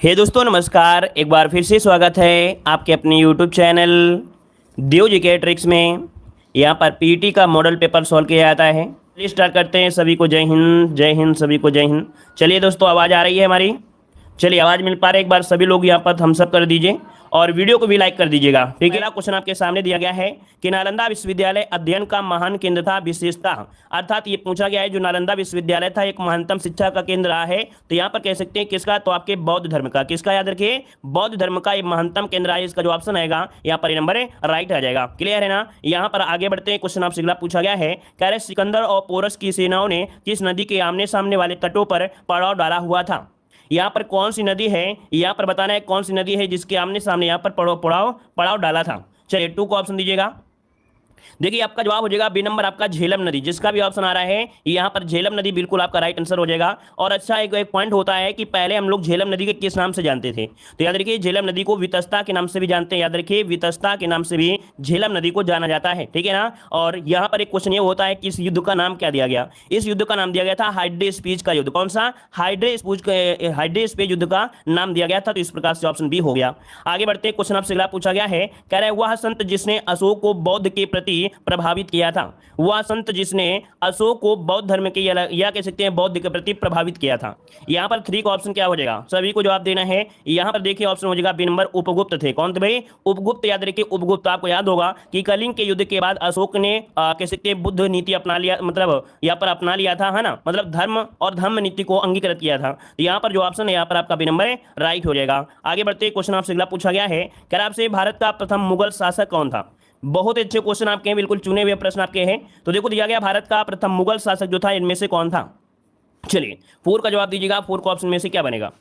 हे दोस्तों नमस्कार। एक बार फिर से स्वागत है आपके अपने यूट्यूब चैनल देव जीके ट्रिक्स में। यहाँ पर पीटी का मॉडल पेपर सॉल्व किया जाता है। चलिए स्टार्ट करते हैं। सभी को जय हिंद, जय हिंद, सभी को जय हिंद। चलिए दोस्तों, आवाज़ आ रही है हमारी? चलिए, आवाज़ मिल पा रही है? एक बार सभी लोग यहाँ पर थम्स अप कर दीजिए और वीडियो को भी लाइक कर दीजिएगा। ठीक है। क्वेश्चन आपके सामने दिया गया है कि नालंदा विश्वविद्यालय अध्ययन का महान केंद्र था, विशेषता। अर्थात ये पूछा गया है जो नालंदा विश्वविद्यालय था एक महानतम शिक्षा का केंद्र रहा है, तो यहाँ पर कह सकते हैं किसका? तो आपके बौद्ध धर्म का। किसका? याद रखिए, बौद्ध धर्म का एक महानतम केंद्र है। इसका जो ऑप्शन आएगा यहाँ पर नंबर राइट आ जाएगा। क्लियर है ना? यहाँ पर आगे बढ़ते हैं। क्वेश्चन आपसे अगला पूछा गया है, कह रहे सिकंदर और पोरस की सेनाओं ने किस नदी के आमने सामने वाले तटों पर पड़ाव डाला हुआ था? यहाँ पर कौन सी नदी है? यहाँ पर बताना है कौन सी नदी है जिसके आमने सामने यहाँ पर पड़ाव डाला था। चलिए 2 को ऑप्शन दीजिएगा। देखिए आपका जवाब हो जाएगा बी नंबर, आपका झेलम नदी। जिसका भी ऑप्शन आ रहा है यहाँ पर झेलम नदी बिल्कुल आपका राइट आंसर हो जाएगा। और अच्छा एक पॉइंट होता है कि पहले हम लोग झेलम नदी के किस नाम से जानते थे, तो याद रखिए झेलम नदी को वितस्ता के नाम से भी जानते हैं। याद रखिए वितस्ता के नाम से भी झेलम नदी को जाना जाता है। ठीक है ना? और यहाँ पर एक क्वेश्चन ये होता है कि इस युद्ध का नाम क्या दिया गया? इस युद्ध का नाम दिया गया था हाइड्रेस्पीज का युद्ध। कौन सा? हाइड्रेस्पीज युद्ध का नाम दिया गया था। तो इस प्रकार से ऑप्शन बी हो गया। आगे बढ़ते हैं। क्वेश्चन आपसे अगला पूछा गया है, कह रहे वह संत जिसने अशोक को बौद्ध के प्रति प्रभावित किया था। वह संत जिसने अशोक को बौद्ध धर्म के या कह सकते हैं बौद्ध के प्रति प्रभावित किया था। यहाँ पर 3 का ऑप्शन क्या हो जाएगा? सभी को जवाब देना है। यहाँ पर देखिए ऑप्शन हो जाएगा बी नंबर, उपगुप्त थे। कौन थे भाई? उपगुप्त। याद रखिए उपगुप्त। आपको याद होगा कि कलिंग के युद्ध के बाद अशोक ने कह सकते हैं बुद्ध नीति अपना लिया, मतलब यहाँ पर अपना लिया था, है ना? मतलब धर्म और धम्म नीति को अंगीकृत किया था। तो यहाँ पर जो ऑप्शन है यहाँ पर आपका बी नंबर राइट हो जाएगा। आगे बढ़ते क्वेश्चन आपसे अगला पूछा गया है, क्या आपसे भारत का प्रथम मुगल शासक कौन था? बहुत अच्छे क्वेश्चन आपके हैं, बिल्कुल चुने हुए प्रश्न आपके हैं। तो देखो दिया गया भारत का प्रथम मुगल शासक जो था इनमें से कौन था? चलिए 4 का जवाब दीजिएगा। 4 का ऑप्शन में से क्या बनेगा?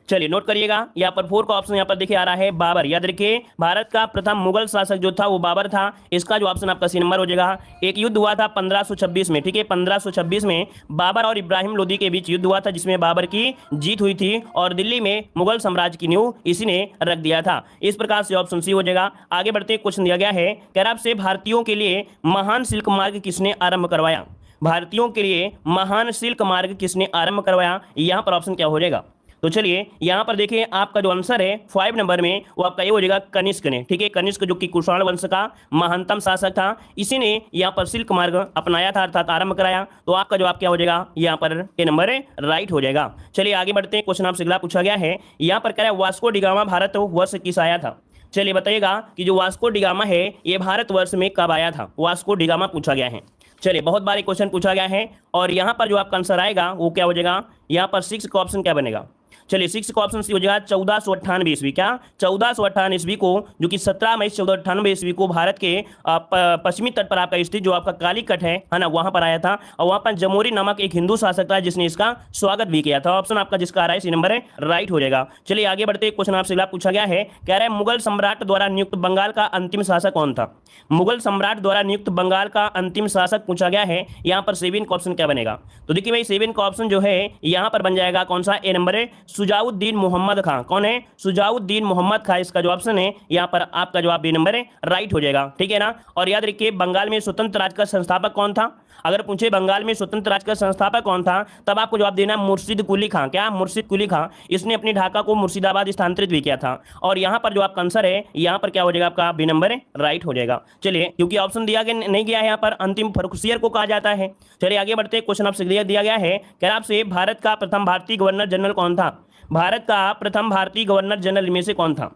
चलिए नोट करिएगा। यहाँ पर 4 का ऑप्शन यहाँ पर देखिए आ रहा है बाबर। याद रखिए भारत का प्रथम मुगल शासक जो था वो बाबर था। इसका जो ऑप्शन आपका सी नंबर हो जाएगा। एक युद्ध हुआ था 1526 में। ठीक है, 1526 में बाबर और इब्राहिम लोदी के बीच युद्ध हुआ था, जिसमें बाबर की जीत हुई थी और दिल्ली में मुगल साम्राज्य की नींव इसी ने रख दिया था। इस प्रकार से ऑप्शन सी हो जाएगा। आगे बढ़ते क्वेश्चन दिया गया है, कह रहा आपसे भारतीयों के लिए महान सिल्क मार्ग किसने आरंभ करवाया? भारतीयों के लिए महान सिल्क मार्ग किसने आरंभ करवाया? यहाँ पर ऑप्शन क्या हो जाएगा? तो चलिए यहाँ पर देखिए आपका जो आंसर है 5 नंबर में वो आपका ये हो जाएगा कनिष्क ने। ठीक है, कनिष्क जो कि कुषाण वंश का महानतम शासक था, इसी ने यहाँ पर सिल्क मार्ग अपनाया था, अर्थात आरंभ कराया। तो आपका जवाब क्या हो जाएगा? यहाँ पर ए नंबर राइट हो जाएगा। चलिए आगे बढ़ते हैं। क्वेश्चन आपसे अगला पूछा गया है, यहाँ पर कह रहा है वास्को डिगामा भारत वर्ष किस आया था? चलिए बताइएगा कि जो वास्को डिगामा है ये भारतवर्ष में कब आया था? वास्को डिगामा पूछा गया है। चलिए बहुत बारी क्वेश्चन पूछा गया है और यहाँ पर जो आपका आंसर आएगा वो क्या हो जाएगा? यहाँ पर 6 का ऑप्शन क्या बनेगा? चलिए 6 का ऑप्शन सी हो जाएगा 1498 ईस्वी। क्या? 1498 ईस्वी को, जो कि 17 मई 1498 ईस्वी को भारत के पश्चिमी तट पर आपका स्थित जो आपका कालीकट है ना, वहां पर आया था। और वहां पर जमोरी नामक एक हिंदू शासक था जिसने इसका स्वागत भी किया था। ऑप्शन आपका जिसका आ रहा है सी नंबर राइट हो जाएगा। चलिए आगे बढ़ते क्वेश्चन आपसे अगला पूछा गया है, कह रहा है मुगल सम्राट द्वारा नियुक्त बंगाल का अंतिम शासक कौन था? मुगल सम्राट द्वारा नियुक्त बंगाल का अंतिम शासक पूछा गया है। यहाँ पर 7 का ऑप्शन क्या बनेगा? तो देखिए भाई 7 का ऑप्शन जो है यहाँ पर बन जाएगा कौन सा? ए नंबर सुजाउद्दीन मोहम्मद खां। कौन है? सुजाउद्दीन मोहम्मद खां। इसका जो ऑप्शन है यहाँ पर आपका जवाब बी नंबर राइट हो जाएगा। ठीक है ना? और याद रखिए बंगाल में स्वतंत्र राज्य का संस्थापक कौन था? अगर पूछे बंगाल में स्वतंत्र राज्य का संस्थापक कौन था, तब आपको जवाब देना मुर्शिद कुली खां। क्या? मुर्शिद कुली खां। इसने अपनी ढाका को मुर्शिदाबाद स्थानांतरित भी किया था। और यहाँ पर जो आपका आंसर है यहाँ पर क्या हो जाएगा? आपका बी नंबर राइट हो जाएगा। चलिए क्योंकि ऑप्शन दिया गया नहीं गया है यहाँ पर, अंतिम फर्रुखसियर को कहा जाता है। चलिए आगे बढ़ते क्वेश्चन आपसे दिया गया है, क्या आपसे भारत का प्रथम भारतीय गवर्नर जनरल कौन था? भारत का प्रथम भारतीय गवर्नर जनरल में से कौन था?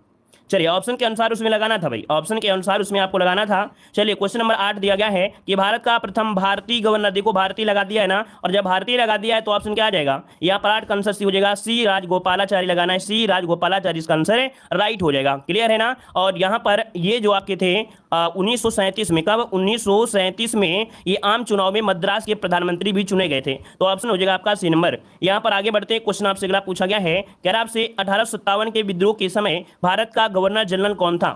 चलिए ऑप्शन के अनुसार उसमें लगाना था भाई, ऑप्शन के अनुसार उसमें आपको लगाना था। चलिए क्वेश्चन नंबर 8 दिया गया है कि भारत का प्रथम भारतीय गवर्नर, देखो भारतीय लगा दिया है ना, और जब भारतीय लगा दिया है तो ऑप्शन क्या आ जाएगा? यहाँ पर 8 का आंसर सी हो जाएगा, सी राजगोपालाचारी लगाना है। सी राजगोपालाचारी इसका आंसर है राइट हो जाएगा। क्लियर है ना? और यहाँ पर ये जो आपके थे 1937 में, कब? 1937 में ये आम चुनाव में मद्रास के प्रधानमंत्री भी चुने गए थे। तो ऑप्शन हो जाएगा आपका सी नंबर। यहाँ पर आगे बढ़ते क्वेश्चन आपसे अगला पूछा गया है, कह रहा आपसे 1857 के विद्रोह के समय भारत का गवर्नर जनरल कौन था?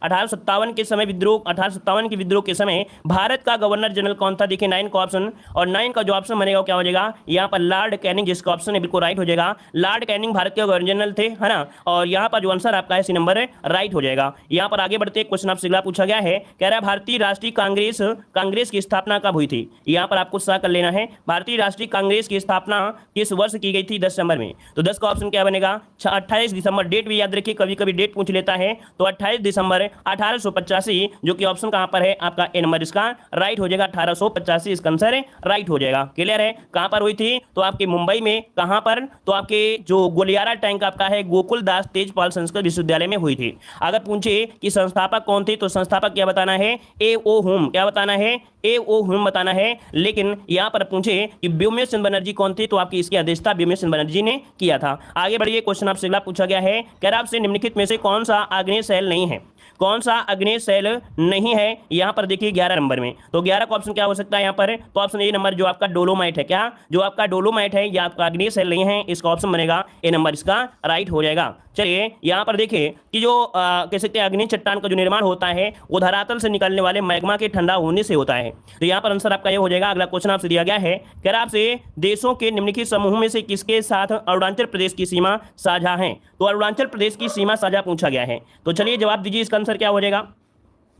1857 के समय विद्रोह 1857 के विद्रोह के समय भारत का गवर्नर जनरल कौन था? देखिए 9 का ऑप्शन, और 9 का जो ऑप्शन बनेगा वो क्या हो जाएगा? यहाँ पर लॉर्ड कैनिंग, जिसका ऑप्शन है बिल्कुल राइट हो जाएगा। लॉर्ड कैनिंग भारत के गवर्नर जनरल थे, है ना। और यहाँ पर जो आंसर आपका है सी नंबर राइट हो जाएगा। यहाँ पर आगे बढ़ते क्वेश्चन आपसे अगला पूछा गया है, कह रहा है भारतीय राष्ट्रीय कांग्रेस की स्थापना कब हुई थी? यहाँ पर आपको सा कर लेना है, भारतीय राष्ट्रीय कांग्रेस की स्थापना किस वर्ष की गई थी? 10 दिसंबर में। तो 10 का ऑप्शन क्या बनेगा? 28 दिसंबर। डेट भी याद रखिए, कभी कभी डेट पूछ लेता है। तो 28 दिसंबर 1885, जो कि ऑप्शन कहां पर है आपका ए नंबर इसका राइट हो जाएगा। 1885 इसका आंसर राइट हो जाएगा। क्लियर है? कहां पर हुई थी? तो आपके मुंबई में। कहां पर? तो आपके जो गोलियारा टैंक आपका है गोकुल दास तेजपाल संस्कृत विश्वविद्यालय में हुई थी। अगर पूछे कि संस्थापक कौन थे, तो संस्थापक क्या बताना है? ए ओ हुम। क्या बताना है? ए ओ हुम बताना है। लेकिन यहां पर पूछे कि व्योमेश चंद्र बनर्जी कौन थे, तो आपकी इसकी अध्यक्षता व्योमेश चंद्र बनर्जी ने किया था। आगे बढ़िए, क्वेश्चन आपसे अगला पूछा गया है, कह रहा आपसे निम्नलिखित में से कौन सा आग्नेय शैल नहीं है? कौन सा आग्नेय शैल नहीं है? यहां पर देखिए 11 नंबर में। तो 11 का ऑप्शन क्या हो सकता है यहां पर? तो ऑप्शन ए नंबर जो आपका डोलोमाइट है। क्या? जो आपका डोलोमाइट है, यह आपका आग्नेय शैल नहीं है, इसका ऑप्शन बनेगा ए नंबर इसका राइट हो जाएगा। चलिए यहां पर देखिए कि जो कह सकते हैं आग्नेय चट्टान का जो निर्माण होता है वो धरातल से निकलने वाले मैग्मा के ठंडा होने से होता है। तो यहां पर आंसर आपका ये हो जाएगा। अगला क्वेश्चन आपसे दिया गया है, कह रहा आपसे देशों के निम्नलिखित समूह में से किसके साथ अरुणाचल प्रदेश की सीमा साझा है? तो अरुणाचल प्रदेश की सीमा साझा पूछा गया है। तो चलिए जवाब दीजिए, इसका आंसर क्या हो जाएगा?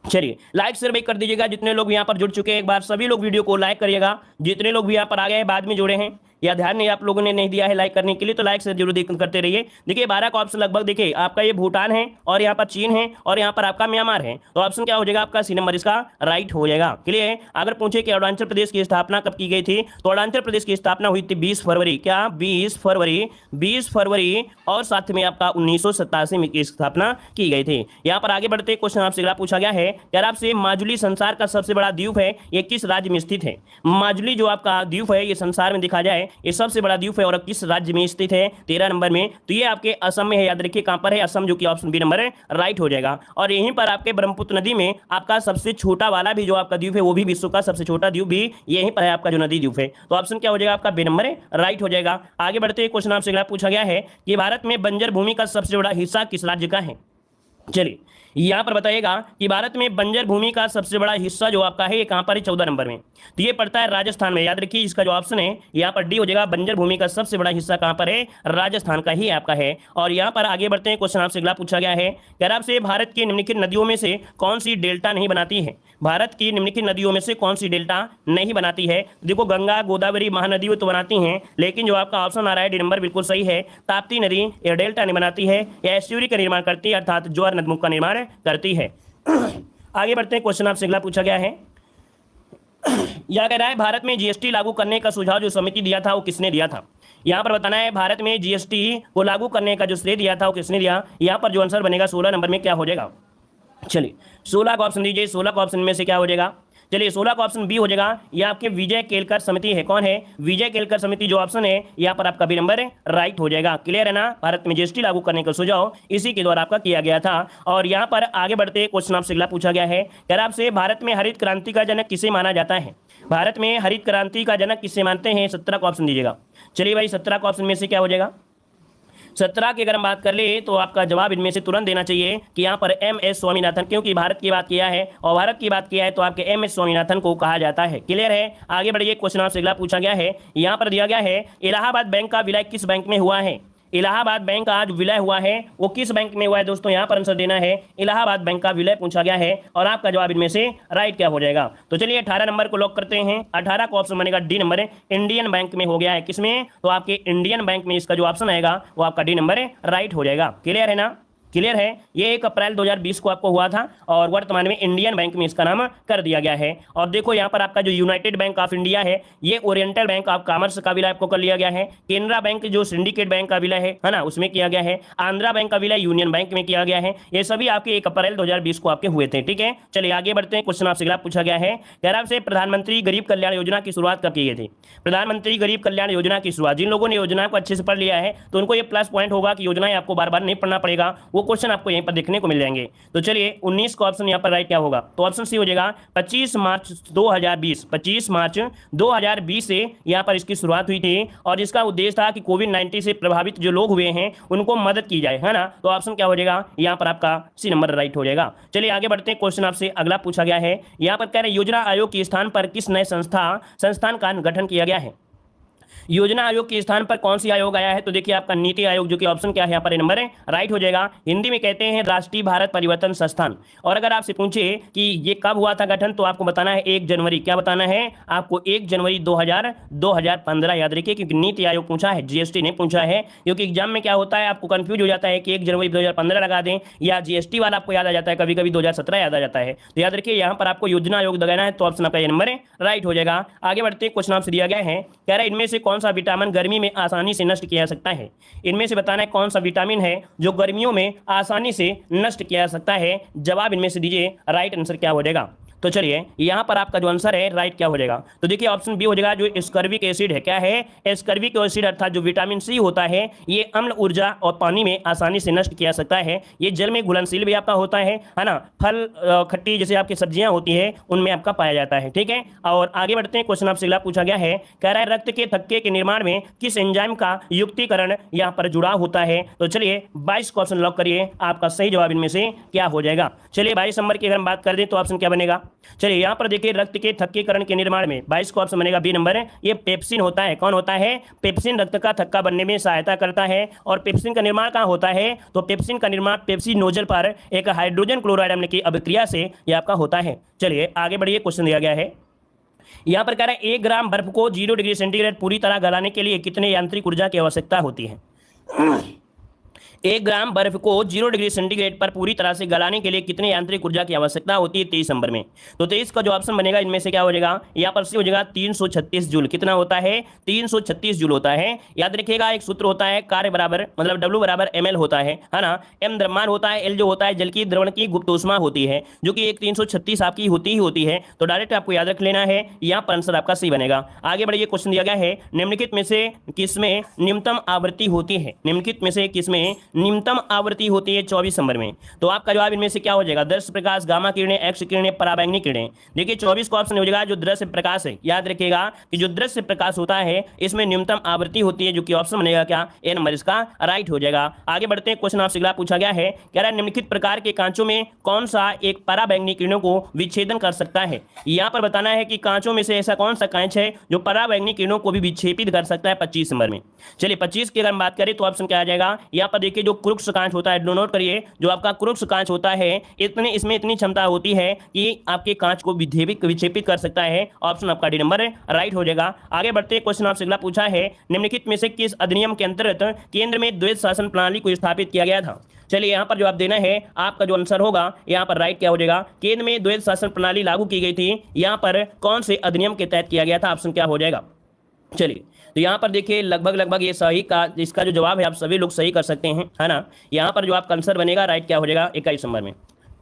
चलिए लाइक शेयर भी कर दीजिएगा। जितने लोग यहाँ पर जुड़ चुके हैं, एक बार सभी लोग वीडियो को लाइक करिएगा। जितने लोग भी यहाँ पर आ गए हैं बाद में जुड़े हैं या ध्यान नहीं आप लोगों ने नहीं दिया है लाइक करने के लिए, तो लाइक शेयर जरूर करते रहिए। देखिए 12 का ऑप्शन लगभग देखिए आपका ये भूटान है, और यहाँ पर चीन है, और यहाँ पर आपका म्यांमार है। तो ऑप्शन क्या हो जाएगा आपका? सी नंबर इसका राइट हो जाएगा। क्लियर है? अगर पूछे कि अरुणाचल प्रदेश की स्थापना कब की गई थी, तो अरुणाचल प्रदेश की स्थापना हुई थी 20 फरवरी। क्या? 20 फरवरी और साथ में आपका 1987 में की स्थापना की गई थी। यहाँ पर आगे बढ़ते क्वेश्चन आपसे अगला पूछा गया है, यार आपसे माजुली संसार का सबसे बड़ा द्वीप है, ये किस राज्य में स्थित है? माजुली जो आपका द्वीप है ये संसार में देखा जाए ये सबसे बड़ा द्वीप है, और किस राज्य में स्थित है? 13 नंबर में। तो ये आपके असम में है, याद रखिए कहां पर है? असम, जो कि ऑप्शन बी नंबर राइट हो जाएगा। और यहीं पर आपके ब्रह्मपुत्र नदी में आपका सबसे छोटा वाला भी जो आपका द्वीप है वो भी विश्व का सबसे छोटा द्वीप भी यहीं पर है आपका जो नदी द्वीप है। तो ऑप्शन क्या हो जाएगा आपका? बी नंबर राइट हो जाएगा। आगे बढ़ते क्वेश्चन आपसे अगला पूछा गया है कि भारत में बंजर भूमि का सबसे बड़ा हिस्सा किस राज्य का है? चलिए यहां पर बताइएगा कि भारत में बंजर भूमि का सबसे बड़ा हिस्सा जो आपका है ये कहां पर है? 14 नंबर में। तो ये पड़ता है राजस्थान में। याद रखिए इसका जो ऑप्शन है यहां पर डी हो जाएगा। बंजर भूमि का सबसे बड़ा हिस्सा कहां पर है? राजस्थान का ही आपका है। और यहां पर आगे बढ़ते हैं, क्वेश्चन आपसे अगला पूछा गया है, कह रहा आपसे भारत की निम्नलिखित नदियों में से कौन सी डेल्टा नहीं बनाती है? भारत की निम्नलिखित नदियों में से कौन सी डेल्टा नहीं बनाती है? देखो गंगा, गोदावरी, महानदी तो बनाती हैं, लेकिन जो आपका ऑप्शन आ रहा है डी नंबर बिल्कुल सही है। ताप्ती नदी ये डेल्टा नहीं बनाती है, या एस्ट्यूरी का निर्माण करती है, अर्थात ज्वार नदमुख का निर्माण करती है। आगे बढ़ते हैं, क्वेश्चन आपसे अगला पूछा गया है, यह कह रहा है भारत में जीएसटी लागू करने का सुझाव जो समिति दिया था वो किसने दिया था? यहां पर बताना है भारत में जीएसटी को लागू करने का जो श्रेय दिया था वो किसने दिया? यहां पर जो आंसर बनेगा 16 नंबर में क्या हो जाएगा? चलिए 16 का ऑप्शन दीजिए। 16 का ऑप्शन में से क्या हो जाएगा? चलिए 16 का ऑप्शन बी हो जाएगा। यह आपके विजय केलकर समिति है। कौन है? विजय केलकर समिति जो ऑप्शन है यहाँ पर आपका बी नंबर राइट हो जाएगा। क्लियर है ना? भारत में जीएसटी लागू करने का सुझाव इसी के द्वारा आपका किया गया था। और यहाँ पर आगे बढ़ते क्वेश्चन आपसे अगला पूछा गया है, कह रहा आपसे भारत में हरित क्रांति का जनक किसे माना जाता है? भारत में हरित क्रांति का जनक किसे मानते हैं? 17 का ऑप्शन दीजिएगा। चलिए भाई 17 का ऑप्शन में से क्या हो जाएगा? 17 की अगर हम बात कर ले तो आपका जवाब इनमें से तुरंत देना चाहिए कि यहाँ पर एम.एस. स्वामीनाथन, क्योंकि भारत की बात किया है और भारत की बात किया है तो आपके एम.एस. स्वामीनाथन को कहा जाता है। क्लियर है? आगे बढ़िए, क्वेश्चन आपसे अगला पूछा गया है, यहाँ पर दिया गया है इलाहाबाद बैंक का विलय किस बैंक में हुआ है? इलाहाबाद बैंक का आज विलय हुआ है वो किस बैंक में हुआ है दोस्तों? यहाँ पर आंसर देना है। इलाहाबाद बैंक का विलय पूछा गया है और आपका जवाब इनमें से राइट क्या हो जाएगा? तो चलिए 18 नंबर को लॉक करते हैं। 18 का ऑप्शन बनेगा डी नंबर, इंडियन बैंक में हो गया है। किसमें? तो आपके इंडियन बैंक में इसका जो ऑप्शन आएगा वो आपका डी नंबर राइट हो जाएगा। क्लियर है ना? क्लियर है? ये 1 अप्रैल 2020 को आपको हुआ था और वर्तमान में इंडियन बैंक में इसका नाम कर दिया गया है। और देखो यहाँ पर आपका जो यूनाइटेड बैंक ऑफ इंडिया है ये ओरिएंटल बैंक ऑफ कॉमर्स का विलय आपको कर लिया गया है। केनरा बैंक जो सिंडिकेट बैंक का विलय है ना, उसमें किया गया है। आंध्रा बैंक का विलय यूनियन बैंक में किया गया है। ये सभी आपके 1 अप्रैल 2020 को आपके हुए थे। ठीक है, चलिए आगे बढ़ते हैं। क्वेश्चन आपसे अगला पूछा गया है, कह रहा है प्रधानमंत्री गरीब कल्याण योजना की शुरुआत कब की गई थी? प्रधानमंत्री गरीब कल्याण योजना की शुरुआत, जिन लोगों ने योजना को अच्छे से पढ़ लिया है तो उनको ये प्लस पॉइंट होगा कि योजनाएं आपको बार बार नहीं पढ़ना पड़ेगा, वो क्वेश्चन आपको यहीं पर देखने को मिल जाएंगे। तो चलिए 19 का ऑप्शन यहाँ पर राइट क्या होगा, तो ऑप्शन सी हो जाएगा 25 मार्च 2020। 25 मार्च 2020 से यहाँ पर इसकी शुरुआत हुई थी और इसका उद्देश्य था कि कोविड-19 से प्रभावित जो लोग हुए हैं उनको मदद की जाए, है ना। तो ऑप्शन क्या हो जाएगा यहाँ पर आपका सी नंबर राइट हो जाएगा। चलिए आगे बढ़ते हैं, क्वेश्चन आपसे अगला पूछा गया है। यहाँ पर कह रहे योजना आयोग के स्थान पर किस नए संस्थान का गठन किया गया है। योजना आयोग के स्थान पर कौन सी आयोग आया है, तो देखिए आपका नीति आयोग, जो कि ऑप्शन क्या है यहाँ पर नंबर है राइट हो जाएगा। हिंदी में कहते हैं राष्ट्रीय भारत परिवर्तन संस्थान। और अगर आपसे पूछे कि ये कब हुआ था गठन, तो आपको बताना है 1 जनवरी। क्या बताना है आपको, 1 जनवरी 2015 याद रखिए, क्योंकि नीति आयोग पूछा है, जीएसटी ने पूछा है। क्योंकि एग्जाम में क्या होता है आपको कंफ्यूज हो जाता है कि 1 जनवरी 2015 लगा दें या जीएसटी वाला आपको याद आ जाता है, कभी कभी 2017 याद आ जाता है। तो याद रखिए यहाँ पर आपको योजना आयोग लगाना है, तो ऑप्शन आपका ये नंबर है राइट हो जाएगा। आगे बढ़ते क्वेश्चन आपसे दिया गया है, कह रहा है इनमें से कौन सा विटामिन गर्मी में आसानी से नष्ट किया जा सकता है। इनमें से बताना है कौन सा विटामिन है जो गर्मियों में आसानी से नष्ट किया जा सकता है। जवाब इनमें से दीजिए, राइट आंसर क्या हो जाएगा। तो चलिए यहाँ पर आपका जो आंसर है राइट क्या हो जाएगा, तो देखिए ऑप्शन बी हो जाएगा, जो एस्कर्बिक एसिड है। क्या है, एस्कर्बिक एसिड अर्थात जो विटामिन सी होता है, ये अम्ल ऊर्जा और पानी में आसानी से नष्ट किया जा सकता है। ये जल में घुलनशील भी आपका होता है ना। फल खट्टी जैसे आपकी सब्जियां होती है उनमें आपका पाया जाता है, ठीक है। और आगे बढ़ते हैं, क्वेश्चन आपसे अगला पूछा गया है, कह रहा है रक्त के थक्के के निर्माण में किस एंजाइम का युक्तिकरण यहाँ पर जुड़ा होता है। तो चलिए 22 का ऑप्शन लॉक करिए, आपका सही जवाब इनमें से क्या हो जाएगा। चलिए 22 नंबर की अगर हम बात कर दें तो ऑप्शन क्या बनेगा। चलिए यहाँ पर देखिए रक्त के थक्कीकरण के निर्माण में 22 का ऑप्शन बनेगा बी नंबर है, ये पेप्सिन होता है। कौन होता है, पेप्सिन रक्त का थक्का बनने में सहायता करता है। और पेप्सिन का निर्माण कहाँ होता है, तो पेप्सिन का निर्माण पेप्सी नोजल पर एक हाइड्रोजन क्लोराइड अम्ल की अभिक्रिया से यह आपका होता है। चलिए आगे बढ़िए, क्वेश्चन दिया गया है यहाँ पर कह रहा है 1 ग्राम बर्फ को 0 डिग्री सेंटीग्रेड पूरी तरह गलाने के लिए कितने यांत्रिक ऊर्जा की आवश्यकता होती है। 1 ग्राम बर्फ को 0 डिग्री सेंटीग्रेड पर पूरी तरह से गलाने के लिए कितने यांत्रिक ऊर्जा की आवश्यकता होती है 23 नंबर में। तो 23 का जो ऑप्शन बनेगा इनमें से क्या हो जाएगा, यहाँ पर से हो जाएगा 336 जूल। कितना होता है, 336 जूल होता है। याद रखिएगा एक सूत्र होता है कार्य बराबर, मतलब W बराबर ml होता है ना। m द्रव्यमान होता है, L जो होता है जल की द्रवण की गुप्त ऊष्मा होती है, जो कि एक 336 आपकी होती ही होती है। तो डायरेक्ट आपको याद रख लेना है, यहाँ पर आंसर आपका सही बनेगा। आगे बढ़िए, क्वेश्चन दिया गया है निम्नलिखित में से किसमें न्यूनतम आवृत्ति होती है। निम्नलिखित में से किसमें न्यूनतम आवृत्ति होती है 24 नंबर में। तो आपका जवाब इनमें से क्या हो जाएगा, दृश्य प्रकाश, गामा किरणें, एक्स किरणें, पराबैंगनी किरणें। देखिए 24 का ऑप्शन हो जाएगा जो दृश्य प्रकाश है। याद रखिएगा कि जो दृश्य प्रकाश होता है इसमें न्यूनतम आवृत्ति होती है, जो कि ऑप्शन बनेगा क्या, ए नंबर इसका राइट हो जाएगा। आगे बढ़ते हैं, क्वेश्चन आपसे अगला पूछा गया है, कह रहा है निम्नलिखित प्रकार के कांचों में कौन सा एक पराबैंगनी किरणों को विच्छेदन कर सकता है। यहाँ पर बताना है कि कांचों में से ऐसा कौन सा कांच है जो पराबैंगनी किरणों को भी विक्षेपित कर सकता है 25 नंबर में। चलिए 25 की अगर हम बात करें तो ऑप्शन क्या आ जाएगा, यहाँ पर देखिए जो क्रुक्स कांच होता है, नोट करिए, जो आपका क्रुक्स कांच होता है इसमें इतनी क्षमता होती है कि आपके कांच को विक्षेपित कर सकता है। ऑप्शन आपका डी नंबर राइट हो जाएगा। आगे बढ़ते क्वेश्चन आपसे अगला पूछा है, निम्नलिखित में से किस अधिनियम के अंतर्गत केंद्र में द्वैध शासन प्रणाली को स्थापित किया गया था। चलिए यहाँ पर जवाब देना है, आपका जो आंसर होगा यहाँ पर राइट क्या हो जाएगा, केंद्र में द्वैध शासन प्रणाली लागू की गई थी, यहाँ पर कौन से अधिनियम के तहत किया गया था, ऑप्शन क्या हो जाएगा। चलिए तो यहाँ पर देखिए लगभग ये सही का, इसका जो जवाब है आप सभी लोग सही कर सकते हैं, है ना। यहाँ पर जो आपका आंसर बनेगा राइट क्या हो जाएगा 21 नंबर में,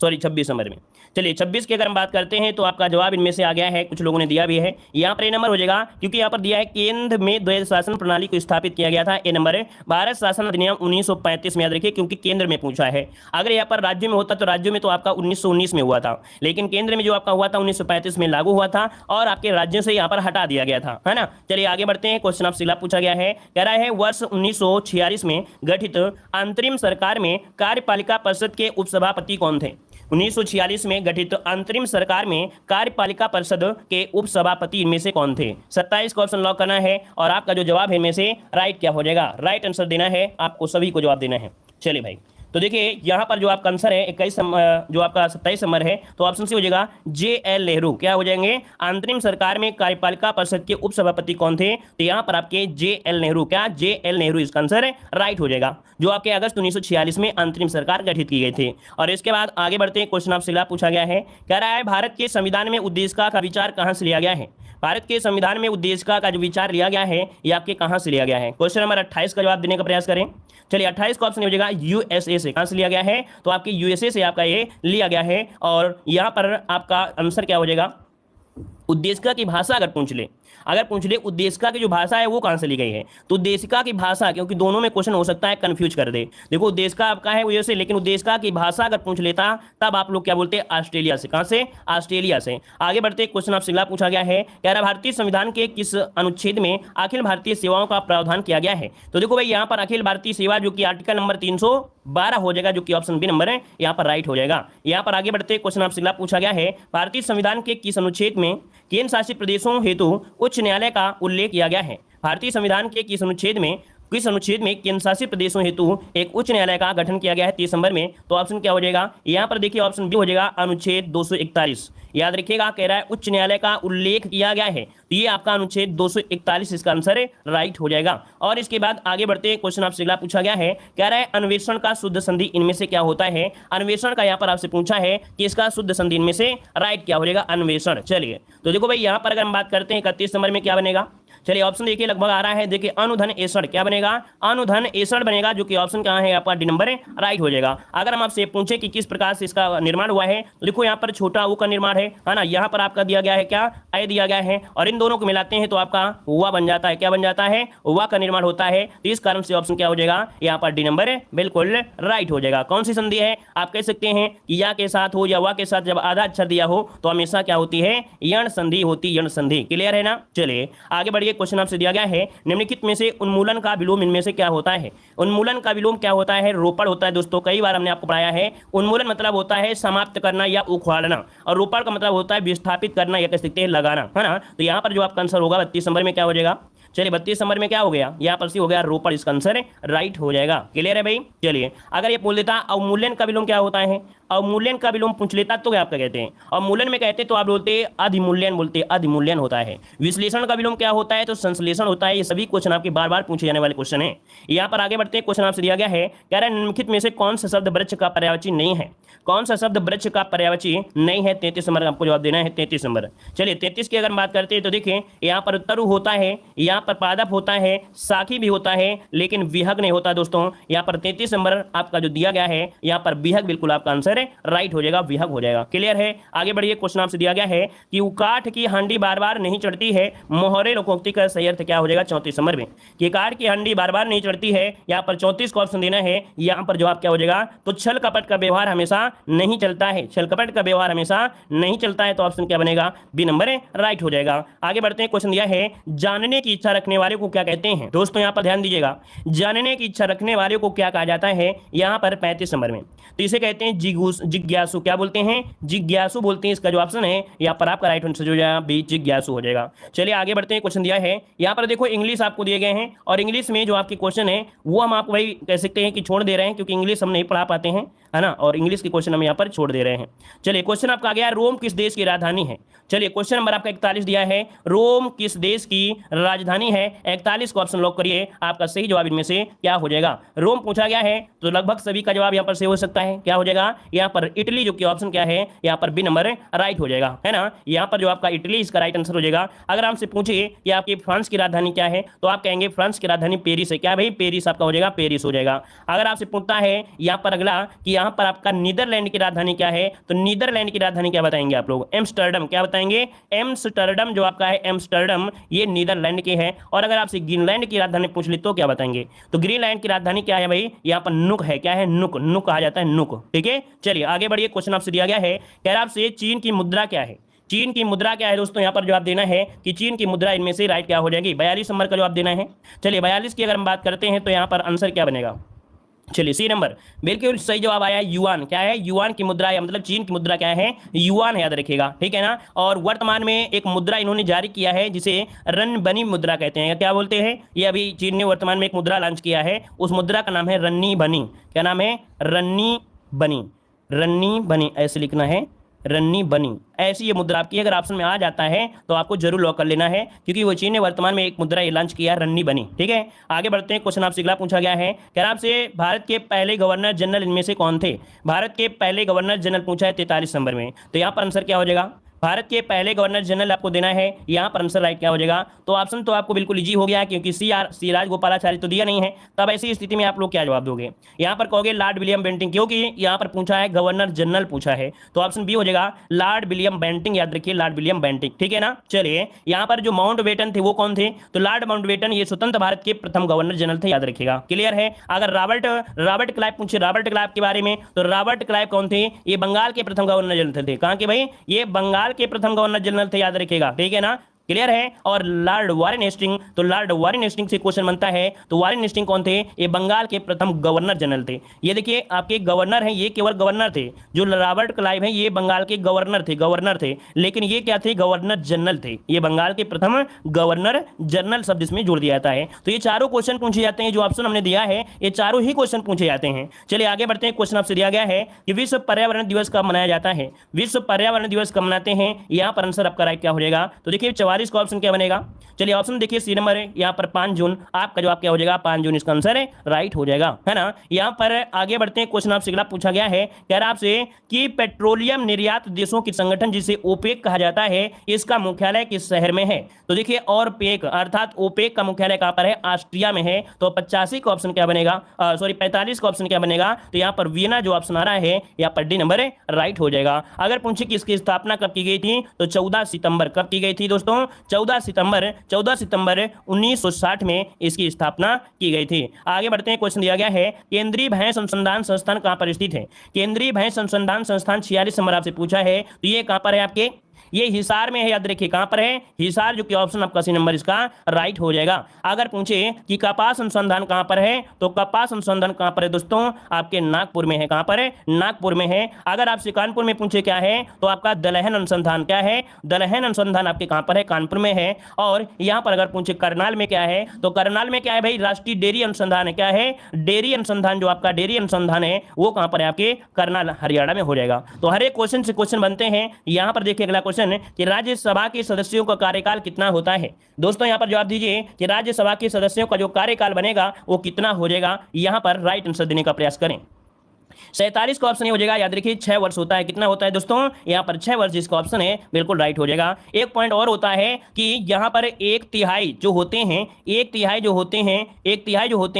सॉरी 26 नंबर में। चलिए 26 की अगर हम बात करते हैं तो आपका जवाब इनमें से आ गया है, कुछ लोगों ने दिया भी है, यहाँ पर ए नंबर हो जाएगा, क्योंकि यहाँ पर दिया है केंद्र में द्वैध शासन प्रणाली को स्थापित किया गया था। ए नंबर है भारत शासन अधिनियम 1935 में, याद रखिए क्योंकि केंद्र में पूछा है। अगर यहाँ पर राज्य में होता तो राज्यों में तो आपका 1919 में हुआ था, लेकिन केंद्र में जो आपका हुआ था 1935 में लागू हुआ था और आपके राज्यों से यहाँ पर हटा दिया गया था, है ना। चलिए आगे बढ़ते हैं, क्वेश्चन आपसे अगला पूछा गया है, कह रहा है वर्ष 1946 में गठित अंतरिम सरकार में कार्यपालिका परिषद के उपसभापति कौन थे। 1946 में गठित अंतरिम सरकार में कार्यपालिका परिषद के उपसभापति इनमें से कौन थे। 27 का ऑप्शन लॉक करना है और आपका जो जवाब है इनमें से राइट क्या हो जाएगा, राइट आंसर देना है, आपको सभी को जवाब देना है। चलिए भाई, तो देखिए यहाँ पर जो आपका आंसर है 21 जो आपका 27 नंबर है, तो ऑप्शन सी हो जाएगा JL नेहरू। क्या हो जाएंगे, अंतरिम सरकार में कार्यपालिका परिषद के उपसभापति कौन थे, तो यहाँ पर आपके JL नेहरू, क्या JL नेहरू इसका आंसर है राइट हो जाएगा, जो आपके अगस्त 1946 में अंतरिम सरकार गठित की गई थी। और इसके बाद आगे बढ़ते हैं, क्वेश्चन आपसे अगला पूछा गया है, कह रहा है भारत के संविधान में उद्देशिका का विचार कहाँ से लिया गया है। भारत के संविधान में उद्देशिका का जो विचार लिया गया है ये आपके कहाँ से लिया गया है। क्वेश्चन नंबर 28 का जवाब देने का प्रयास करें। चलिए 28 का ऑप्शन हो जाएगा USA से। कहाँ से लिया गया है, तो आपके USA से आपका ये लिया गया है। और यहाँ पर आपका आंसर क्या हो जाएगा, उद्देशिका की भाषा अगर पूछ ले अगर पूछ ले उद्देशिका की जो भाषा है वो कहां से ली गई है, तो उद्देशिका की भाषा, क्योंकि दोनों में क्वेश्चन हो सकता है कंफ्यूज कर दे। देखो उद्देशिका आपका है वजह से, लेकिन उद्देशिका की भाषा अगर पूछ लेता तब आप लोग क्या बोलते हैं, ऑस्ट्रेलिया से। कहां से, ऑस्ट्रेलिया से। आगे बढ़ते क्वेश्चन आपसे अगला पूछा गया है, कह रहा भारतीय संविधान के किस अनुच्छेद में अखिल भारतीय सेवाओं का प्रावधान किया गया है। तो देखो भाई यहाँ पर अखिल भारतीय सेवा जो कि आर्टिकल नंबर 312 हो जाएगा, जो कि ऑप्शन बी नंबर है यहाँ पर राइट हो जाएगा। यहाँ पर आगे बढ़ते क्वेश्चन आपसे अगला पूछा गया है, भारतीय संविधान के किस अनुच्छेद में केंद्र शासित प्रदेशों हेतु उच्च न्यायालय का उल्लेख किया गया है। भारतीय संविधान के किस अनुच्छेद में केंद्र शासित प्रदेशों हेतु एक उच्च न्यायालय का गठन किया गया है 30 नंबर में। तो ऑप्शन क्या हो जाएगा, यहाँ पर देखिए ऑप्शन बी हो जाएगा अनुच्छेद 241। याद रखिएगा, कह रहा है उच्च न्यायालय का उल्लेख किया गया है, तो ये आपका अनुच्छेद 241 इसका आंसर है, राइट हो जाएगा। और इसके बाद आगे बढ़ते क्वेश्चन आपसे अगला पूछा गया है, कह रहा है अन्वेषण का शुद्ध संधि इनमें से क्या होता है। अन्वेषण का यहाँ पर आपसे पूछा है कि इसका शुद्ध संधि इनमें से राइट क्या हो जाएगा, अन्वेषण। चलिए तो देखो भाई यहाँ पर अगर हम बात करते हैं 31 नंबर में क्या बनेगा, चलिए ऑप्शन देखिए लगभग आ रहा है, देखिए अनुधन एषण क्या बनेगा, अनुधन एषण बनेगा, जो कि ऑप्शन कहाँ है आपका डी नंबर है, राइट हो जाएगा। अगर हम आपसे पूछे कि किस प्रकार से इसका निर्माण हुआ है, तो देखो यहाँ पर छोटा ऊ का निर्माण है ना, यहाँ पर आपका दिया गया है क्या, अय दिया गया है, और इन दोनों को मिलाते हैं तो आपका हुआ बन जाता है, क्या बन जाता है, हुआ का निर्माण होता है। तो इस कारण से ऑप्शन क्या हो जाएगा, यहाँ पर डी नंबर है बिल्कुल राइट हो जाएगा। कौन सी संधि है, आप कह सकते हैं कि या के साथ हो या वा के साथ जब आधा अक्षर दिया हो तो हमेशा क्या होती है, यण संधि होती, यण संधि। क्लियर है ना। चलिए आगे बढ़िए, क्वेश्चन आपसे दिया गया है, निम्नलिखित में से उन्मूलन का विलोम इनमें से क्या होता है। उन्मूलन का विलोम क्या होता है, रोपण होता है दोस्तों, कई बार हमने आपको पढ़ाया है। उन्मूलन मतलब होता है समाप्त करना या उखाड़ना, और रोपण का मतलब होता है विस्थापित करना या कह सकते हैं लगाना, है ना। तो यहाँ पर जो आपका आंसर होगा 32 नंबर में क्या हो जाएगा, चलिए 32 नंबर में क्या हो गया, यहाँ पर सी हो गया रोपण, इसका आंसर राइट हो जाएगा। क्लियर है भाई। चलिए अगर ये पूछ लेता अवमूल्यन का विलोम क्या होता है, अवमूल्यन का विलोम पूछ लेता तो क्या आपका कहते हैं, अवमूल्यन में कहते तो आप बोलते अधिमूल्यन, बोलते अधिमूल्यन होता है। विश्लेषण का विलोम क्या होता है, तो संश्लेषण होता है। ये सभी क्वेश्चन आपके बार बार पूछे जाने वाले क्वेश्चन है। यहाँ पर आगे बढ़ते हैं, क्वेश्चन आपसे दिया गया है, कह रहा है निम्नलिखित में से कौन सा शब्द वृक्ष का पर्यायवाची नहीं है, कौन सा शब्द वृक्ष का पर्यायवाची नहीं है। 33 नंबर आपको जवाब देना है, 33 नंबर। चलिए 33 की अगर बात करते हैं तो देखिए यहाँ पर तरु होता है, यहाँ पर पादप होता है, साखी भी होता है, लेकिन विहग नहीं होता दोस्तों। यहाँ पर 33 नंबर आपका जो दिया गया है, यहाँ पर विहग बिल्कुल आपका आंसर है, राइट हो जाएगा, विहग हो जाएगा। क्लियर है। आगे बढ़िए, क्वेश्चन आपसे दिया गया है कि काठ की हांडी बार बार नहीं चढ़ती है, मोहरे लोकोक्ति का सही अर्थ क्या हो जाएगा 34 नंबर में, कि काठ की हांडी बार बार नहीं चढ़ती है। यहाँ पर 34 को ऑप्शन देना है, यहाँ पर जवाब क्या हो जाएगा, तो छल कपट का व्यवहार हमेशा नहीं चलता है, छल कपट का व्यवहार हमेशा नहीं चलता है। तो ऑप्शन क्या बनेगा, बी नंबर है, राइट हो जाएगा। आगे बढ़ते हैं, क्वेश्चन दिया है जानने की इच्छा रखने वाले को क्या कहते हैं। दोस्तों यहाँ पर ध्यान दीजिएगा, जानने की इच्छा रखने वाले को क्या कहा जाता है, यहाँ पर 35 नंबर में, तो इसे कहते हैं जिज्ञासु। क्या बोलते हैं, जिज्ञासु बोलते हैं। इसका जो ऑप्शन है यहाँ पर आपका राइट आंसर हो जाएगा बी, जिज्ञासु हो जाएगा। चलिए आगे बढ़ते हैं, क्वेश्चन दिया है यहाँ पर देखो इंग्लिश आपको दिए गए हैं, और इंग्लिश में जो आपके क्वेश्चन है वो हम आपको वही कह सकते हैं कि छोड़ दे रहे हैं, क्योंकि इंग्लिश हम नहीं पढ़ा पाते हैं, है ना, और इंग्लिश के क्वेश्चन हम यहाँ पर छोड़ दे रहे हैं। चलिए क्वेश्चन आपका आ गया, रोम किस देश की राजधानी है। चलिए क्वेश्चन नंबर आपका 41 दिया है, रोम किस देश की राजधानी है। 41 को ऑप्शन लॉक करिए, आपका सही जवाब इनमें से क्या हो जाएगा, रोम पूछा गया है, तो लगभग सभी का जवाब यहाँ पर से हो सकता है, क्या हो जाएगा, यहाँ पर इटली, जो कि ऑप्शन क्या है, यहाँ पर बी नंबर राइट हो जाएगा, है ना। यहाँ पर जो आपका इटली इसका राइट आंसर हो जाएगा। अगर आपसे पूछिए कि आपकी फ्रांस की राजधानी क्या है, तो आप कहेंगे फ्रांस की राजधानी पेरिस है। क्या भाई, पेरिस आपका हो जाएगा, पेरिस हो जाएगा। अगर आपसे पूछता है यहाँ पर अगला कि यहाँ पर आपका नीदरलैंड की राजधानी क्या है, तो नीदरलैंड की राजधानी क्या बताएंगे आप लोग, एम्स्टर्डम। क्या बताएंगे, एम्स्टर्डम, जो आपका है एम्स्टर्डम, ये नीदरलैंड के है। और अगर आपसे ग्रीनलैंड की राजधानी पूछ ली तो क्या बताएंगे, तो ग्रीनलैंड की राजधानी क्या है भाई, यहाँ पर नुक है। क्या है, नुक, नुक कहा जाता है, नुक। ठीक है, चलिए आगे बढ़िए, क्वेश्चन आपसे दिया गया है, कह रहा आपसे चीन की मुद्रा क्या है। चीन की मुद्रा क्या है दोस्तों, यहाँ पर जवाब देना है कि चीन की मुद्रा इनमें से राइट क्या हो जाएगी, 42 नंबर का जवाब देना है। चलिए 42 की अगर हम बात करते हैं तो यहाँ पर आंसर क्या बनेगा, चलिए सी नंबर बिल्कुल सही जवाब आया, युआन। क्या है, युआन की मुद्रा, या मतलब चीन की मुद्रा क्या है, युआन है, याद रखिएगा, ठीक है ना। और वर्तमान में एक मुद्रा इन्होंने जारी किया है जिसे रन्नी मुद्रा कहते हैं। क्या बोलते हैं, ये अभी चीन ने वर्तमान में एक मुद्रा लॉन्च किया है, उस मुद्रा का नाम है रन्नी बनी। क्या नाम है, रन्नी बनी, रन्नी बनी ऐसे लिखना है, रन्नी बनी, ऐसी ये मुद्रा आपकी अगर ऑप्शन में आ जाता है तो आपको जरूर लॉक कर लेना है, क्योंकि वो चीन ने वर्तमान में एक मुद्रा लॉन्च किया, रन्नी बनी। ठीक है, आगे बढ़ते हैं, क्वेश्चन आपसे अगला पूछा गया है, क्या आपसे भारत के पहले गवर्नर जनरल इनमें से कौन थे। भारत के पहले गवर्नर जनरल पूछा है 43 नंबर में, तो यहाँ पर आंसर क्या हो जाएगा, भारत के पहले गवर्नर जनरल आपको देना है। यहाँ पर आंसर राइट क्या हो जाएगा? तो ऑप्शन तो आपको बिल्कुल इजी हो गया, क्योंकि सी राजगोपालाचारी तो दिया नहीं है। तब ऐसी स्थिति में आप लोग क्या जवाब दोगे? यहाँ पर कहोगे लॉर्ड विलियम बेंटिंग, क्योंकि यहाँ पर पूछा है गवर्नर जनरल पूछा है, तो ऑप्शन बी हो जाएगा लॉर्ड विलियम बेंटिंग। याद रखिए लॉर्ड विलियम बेंटिंग, ठीक है ना। चलिए यहाँ पर जो माउंटबेटन थे वो कौन थे? तो लॉर्ड माउंटबेटन ये स्वतंत्र भारत के प्रथम गवर्नर जनरल थे, याद रखिएगा। क्लियर है? अगर रॉबर्ट क्लाइव पूछे रॉबर्ट क्लाइव के बारे में, तो रॉबर्ट क्लाइव कौन थे? ये बंगाल के प्रथम गवर्नर जनरल थे। कहां के भाई? ये बंगाल के प्रथम गवर्नर जनरल थे, याद रखिएगा, ठीक है ना। क्लियर है? और लॉर्ड वारेन हेस्टिंग, तो लॉर्ड वारेन हेस्टिंग से क्वेश्चन बनता है, तो वारेन हेस्टिंग कौन थे? ये बंगाल के प्रथम गवर्नर जनरल थे। ये देखिए आपके गवर्नर हैं, ये केवल गवर्नर थे। जो रॉबर्ट क्लाइव हैं ये बंगाल के गवर्नर थे, लेकिन ये क्या थे? गवर्नर जनरल थे। ये बंगाल के प्रथम गवर्नर जनरल शब्द इसमें जोड़ दिया जाता है। तो ये चारों क्वेश्चन पूछे जाते हैं, जो ऑप्शन हमने दिया है ये चारों ही क्वेश्चन पूछे जाते हैं। चलिए आगे बढ़ते हैं। क्वेश्चन आपसे दिया गया है कि विश्व पर्यावरण दिवस कब मनाया जाता है? विश्व पर्यावरण दिवस कब मनाते हैं? यहाँ पर आंसर आपका राइट क्या हो जाएगा? तो देखिए 44 का ऑप्शन क्या बनेगा? चलिए ऑप्शन देखिए, सी नंबर है यहाँ पर 5 जून। आपका जवाब क्या हो जाएगा? 5 जून इसका आंसर है, राइट हो जाएगा, है ना। यहाँ पर आगे बढ़ते हैं। क्वेश्चन आपसे अगला पूछा गया है, कह रहा आपसे कि पेट्रोलियम निर्यात देशों की संगठन जिसे ओपेक कहा जाता है, इसका मुख्यालय किस शहर में है? तो देखिए और पेक अर्थात ओपेक का मुख्यालय कहां पर है? ऑस्ट्रिया में है। तो 85 का ऑप्शन क्या बनेगा? 45 का ऑप्शन क्या बनेगा? तो यहाँ पर वियना जो ऑप्शन आ रहा है यहाँ पर डी नंबर है, राइट हो जाएगा। अगर पूछे कि इसकी स्थापना कब की गई थी, तो 14 सितंबर कब की गई थी दोस्तों? 14 सितंबर 1960 में इसकी स्थापना की गई थी। आगे बढ़ते हैं। क्वेश्चन दिया गया है, केंद्रीय भैंस अनुसंधान संस्थान कहां पर स्थित है? केंद्रीय भैंस अनुसंधान संस्थान 46 नंबर आपसे पूछा है, तो ये कहां पर है? आपके ये हिसार में है, याद रखिए कहां पर है? हिसार, जो कि ऑप्शन आपका सी नंबर इसका राइट हो जाएगा। अगर पूछे कि कपास अनुसंधान कहां पर है, तो कपास अनुसंधान कहां पर है दोस्तों? आपके नागपुर में है। कहां पर है? नागपुर में है। अगर आपसे कानपुर में पूछे क्या है, तो आपका दलहन अनुसंधान क्या है? दलहन अनुसंधान आपके कहां पर है? कानपुर में है। और यहां पर अगर पूछे करनाल में क्या है, तो करनाल में क्या है भाई? राष्ट्रीय डेयरी अनुसंधान है। क्या है? डेयरी अनुसंधान, जो आपका डेयरी अनुसंधान है वो कहां पर है? आपके करनाल हरियाणा में हो जाएगा। तो हर एक क्वेश्चन से क्वेश्चन बनते हैं। यहां पर देखिए अगला क्वेश्चन कि राज्यसभा के सदस्यों का कार्यकाल कितना होता है? दोस्तों यहां पर जवाब दीजिए कि राज्यसभा के सदस्यों का जो कार्यकाल बनेगा वो कितना हो जाएगा। यहां पर राइट आंसर देने का प्रयास करें। 47 का ऑप्शन हो जाएगा, याद रखिए 6 वर्ष होता है। कितना होता है दोस्तों? यहाँ पर 6 वर्ष, जिसका ऑप्शन है बिल्कुल राइट हो जाएगा। एक पॉइंट और होता है कि यहाँ पर एक तिहाई जो होते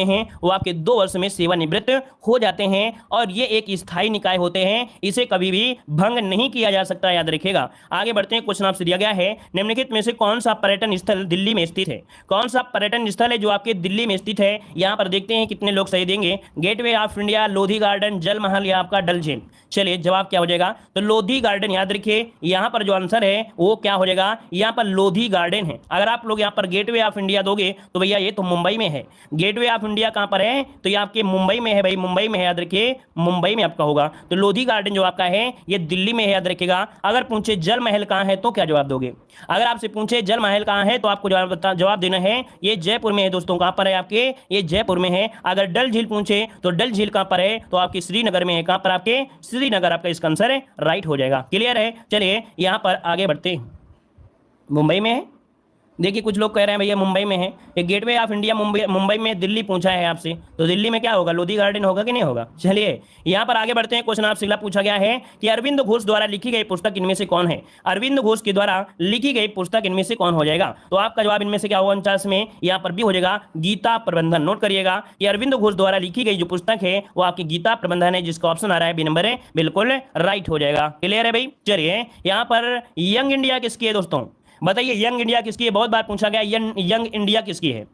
हैं वो आपके 2 वर्ष में सेवानिवृत्त हो जाते हैं, और ये एक स्थायी निकाय होते हैं, इसे कभी भी भंग नहीं किया जा सकता, याद रखिएगा। आगे बढ़ते हैं। क्वेश्चन आपसे दिया गया है, निम्नलिखित में से कौन सा पर्यटन स्थल दिल्ली में स्थित है? कौन सा पर्यटन स्थल है जो आपके दिल्ली में स्थित है? यहाँ पर देखते हैं कितने लोग सही देंगे। Gateway of India, Lodhi garden, जल महल या आपका डल झील। चलिए जवाब क्या हो जाएगा? तो लोधी गार्डन, याद रखिए यहां पर जो आंसर है वो क्या हो जाएगा? यहां पर लोधी गार्डन है। अगर आप लोग यहां पर गेटवे ऑफ इंडिया दोगे तो भैया ये तो मुंबई में है। गेटवे ऑफ इंडिया कहां पर है? तो ये आपके मुंबई में है भाई, मुंबई में है, याद रखिए मुंबई में आपका होगा। तो लोधी गार्डन जो आपका है ये दिल्ली में है, याद रखिएगा। अगर पूछे जल महल कहां है तो क्या जवाब दोगे? अगर आपसे पूछे जल महल कहां है तो आपको जवाब देना है ये जयपुर में है दोस्तों। कहां पर है आपके? ये जयपुर में है। अगर डल झील पूछे तो डल झील कहां पर है? तो आपकी श्रीनगर में है। कहां पर? आपके श्रीनगर, आपका इसका आंसर है राइट हो जाएगा। क्लियर है? चलिए यहां पर आगे बढ़ते। मुंबई में है। देखिए कुछ लोग कह रहे हैं भैया मुंबई में है। ये गेटवे ऑफ इंडिया मुंबई में, दिल्ली पूछा है आपसे, तो दिल्ली में क्या होगा? लोधी गार्डन होगा कि नहीं होगा? चलिए यहां पर आगे बढ़ते हैं। क्वेश्चन आपसे अगला पूछा गया है कि अरविंद घोष द्वारा लिखी गई पुस्तक इनमें से कौन है? अरविंद घोष के द्वारा लिखी गई पुस्तक इनमें से कौन हो जाएगा? तो आपका जवाब इनमें से क्या होगा? 49 में यहां पर भी हो जाएगा गीता प्रबंधन। नोट करिएगा कि अरविंद घोष द्वारा लिखी गई जो पुस्तक है वो आपकी गीता प्रबंधन है, जिसका ऑप्शन आ रहा है बी नंबर है, बिल्कुल राइट हो जाएगा। क्लियर है भाई? चलिए यहां पर यंग इंडिया किसकी है दोस्तों? बताइए यंग इंडिया किसकी है? बहुत बार पूछा गया यंग इंडिया किसकी है?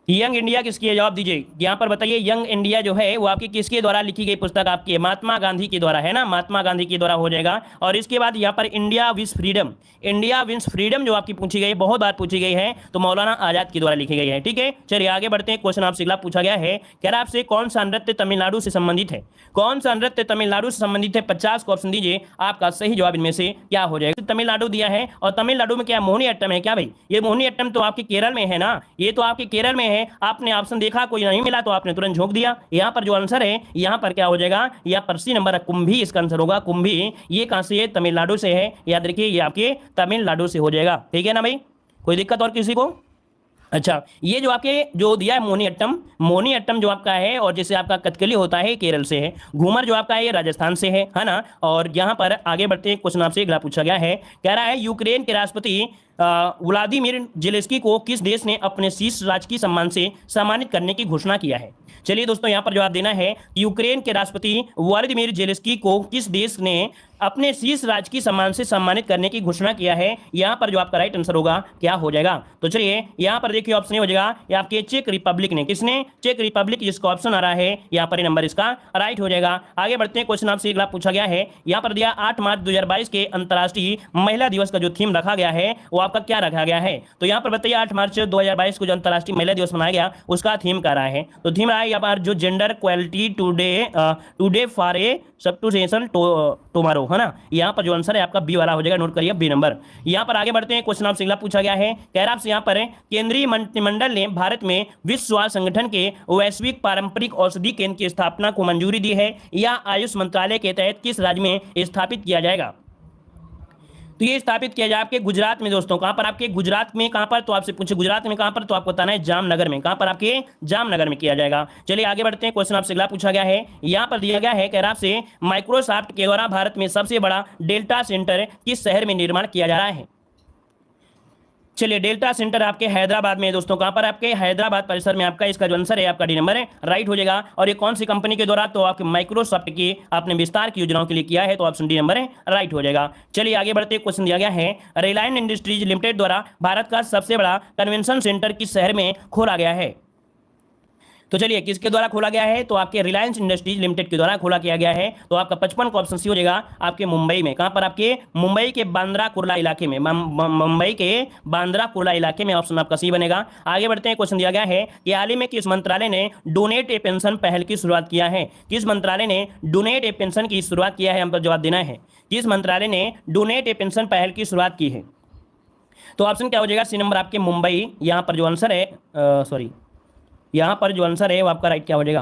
यंग इंडिया किसकी है? जवाब दीजिए यहाँ पर बताइए। यंग इंडिया जो है वो आपकी किसके द्वारा लिखी गई पुस्तक? आपकी महात्मा गांधी के द्वारा, है ना, महात्मा गांधी के द्वारा हो जाएगा। और इसके बाद यहाँ पर India wins freedom, India wins freedom जो आपकी पूछी गई, बहुत बार पूछी गई है, तो मौलाना आजाद के द्वारा लिखी गई है। ठीक है, चलिए आगे बढ़ते हैं। क्वेश्चन आपसे अगला पूछा गया है, कह रहा आपसे कौन सा नृत्य तमिलनाडु से संबंधित है? कौन सा नृत्य तमिलनाडु से संबंधित है? 50 को ऑप्शन दीजिए, आपका सही जवाब इनमें से क्या हो जाएगा? तमिलनाडु दिया है, और तमिलनाडु में क्या मोहिनी अट्टम है क्या भाई? ये मोहिनी अट्टम तो आपके केरल में है ना, ये तो आपके केरल में है। आपने ऑप्शन देखा, कोई नहीं मिला तो आपने तुरंत झोंक दिया। यहाँ पर जो आंसर है, यहाँ पर क्या हो जाएगा? यहाँ पर सी नंबर कुंभी इसका आंसर होगा। कुंभी ये कहां से है? तमिलनाडु से है, याद रखिए ये आपके तमिलनाडु से हो जाएगा। ठीक है ना भाई? कोई दिक्कत और किसी को? अच्छा, ये जो आपके जो दिया है मोहिनीअट्टम, मोहिनीअट्टम जो आपका है, और जैसे आपका कथकली होता है केरल से है, घूमर जो आपका है ये राजस्थान से है ना। और यहाँ पर आगे बढ़ते हैं, क्वेश्चन आपसे अगला पूछा गया है, कह रहा है यूक्रेन के राष्ट्रपति व्लादिमीर जेलेंस्की को किस देश ने अपने शीर्ष राजकीय सम्मान से सम्मानित करने की घोषणा किया है। चलिए दोस्तों, यहाँ पर जवाब देना है, यूक्रेन के राष्ट्रपति व्लादिमीर जेलेंस्की को किस देश ने अपने शीर्ष राजकीय सम्मान से सम्मानित करने की घोषणा किया है। यहाँ पर जो आपका राइट आंसर होगा क्या हो जाएगा, तो चलिए यहाँ पर देखिए ऑप्शन हो जाएगा ये आपके चेक रिपब्लिक ने। किसने? चेक रिपब्लिक, जिसका ऑप्शन आ रहा है यहाँ पर नंबर इसका राइट हो जाएगा। आगे बढ़ते हैं, क्वेश्चन आपसे अगला पूछा गया है, यहाँ पर दिया 8 मार्च 2022 के अंतर्राष्ट्रीय महिला दिवस का जो थीम रखा गया है वो आपका क्या रखा गया है। तो यहाँ पर बताइए 8 मार्च 2022 को जो अंतर्राष्ट्रीय महिला दिवस मनाया गया उसका थीम क्या रहा है। तो थीम रहा है यहाँ पर जो gender quality today for a substitution tomorrow, है ना। यहाँ पर जो आंसर है आपका बी वाला हो जाएगा, नोट करिए बी नंबर। यहाँ पर आगे बढ़ते हैं, क्वेश्चन आपसे अगला पूछा गया है, कह रहा आपसे यहाँ पर केंद्रीय मंत्रिमंडल ने भारत में विश्व स्वास्थ्य संगठन के वैश्विक पारंपरिक औषधि केंद्र की स्थापना को मंजूरी दी है, या आयुष मंत्रालय के तहत किस राज्य में स्थापित किया जाएगा। तो ये स्थापित किया जाए आपके गुजरात में दोस्तों। कहां पर? आपके गुजरात में। कहां पर? तो आपसे पूछे गुजरात में कहां पर, तो आपको बताना है जामनगर में। कहां पर? आपके जामनगर में किया जाएगा। चलिए आगे बढ़ते हैं, क्वेश्चन आपसे अगला पूछा गया है, यहां पर दिया गया है, कह रहा आपसे माइक्रोसॉफ्ट के द्वारा भारत में सबसे बड़ा डेल्टा सेंटर किस शहर में निर्माण किया जा रहा है। चलिए, डेल्टा सेंटर आपके हैदराबाद में है दोस्तों। कहां पर? आपके हैदराबाद परिसर में आपका इसका जो आंसर है आपका डी नंबर है राइट हो जाएगा। और ये कौन सी कंपनी के द्वारा, तो आपके माइक्रोसॉफ्ट की आपने विस्तार की योजनाओं के लिए किया है, तो ऑप्शन डी नंबर है राइट हो जाएगा। चलिए आगे बढ़ते, क्वेश्चन दिया गया है, रिलायंस इंडस्ट्रीज लिमिटेड द्वारा भारत का सबसे बड़ा कन्वेंशन सेंटर किस शहर में खोला गया है। तो चलिए, किसके द्वारा खोला गया है, तो आपके रिलायंस इंडस्ट्रीज लिमिटेड के द्वारा खोला किया गया है। तो आपका 55 का ऑप्शन सी हो जाएगा आपके मुंबई में। कहां पर? आपके मुंबई के बांद्रा कुर्ला इलाके में। मुंबई के बांद्रा कुर्ला इलाके में ऑप्शन आपका सी बनेगा। आगे बढ़ते हैं, क्वेश्चन दिया गया है कि हाल ही में किस मंत्रालय ने डोनेट ए पेंशन पहल की शुरुआत किया है। किस मंत्रालय ने डोनेट ए पेंशन की शुरुआत किया है, हम पर जवाब देना है। किस मंत्रालय ने डोनेट ए पेंशन पहल की शुरुआत की है, तो ऑप्शन क्या हो जाएगा, सी नंबर आपके मुंबई। यहाँ पर जो आंसर है सॉरी यहाँ पर जो आंसर है वो आपका राइट क्या हो जाएगा,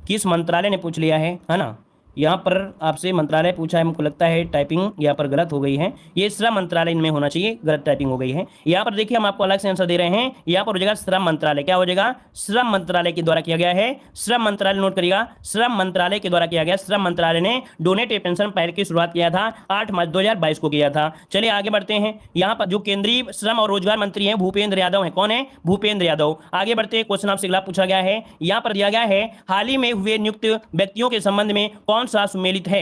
किस मंत्रालय ने पूछ लिया है ना। यहाँ पर आपसे मंत्रालय पूछा है, हमको लगता है टाइपिंग यहाँ पर गलत हो गई है, ये श्रम मंत्रालय में होना चाहिए, गलत टाइपिंग हो गई है। यहाँ पर देखिए हम आपको अलग से आंसर दे रहे हैं, यहाँ पर हो जाएगा श्रम मंत्रालय। क्या हो जाएगा, श्रम मंत्रालय के द्वारा किया गया है। श्रम मंत्रालय नोट करिएगा, श्रम मंत्रालय के द्वारा किया गया। श्रम मंत्रालय ने डोनेट ए पेंशन पहल की शुरुआत किया था 8 मार्च 2022 को किया था। चलिए आगे बढ़ते हैं, यहाँ पर जो केंद्रीय श्रम और रोजगार मंत्री हैं भूपेंद्र यादव हैं। कौन है? भूपेंद्र यादव। आगे बढ़ते हैं, क्वेश्चन आपसे अगला पूछा गया है, यहाँ पर दिया गया है, हाल ही में हुए नियुक्त व्यक्तियों के संबंध में कौन सा सुमेलित है।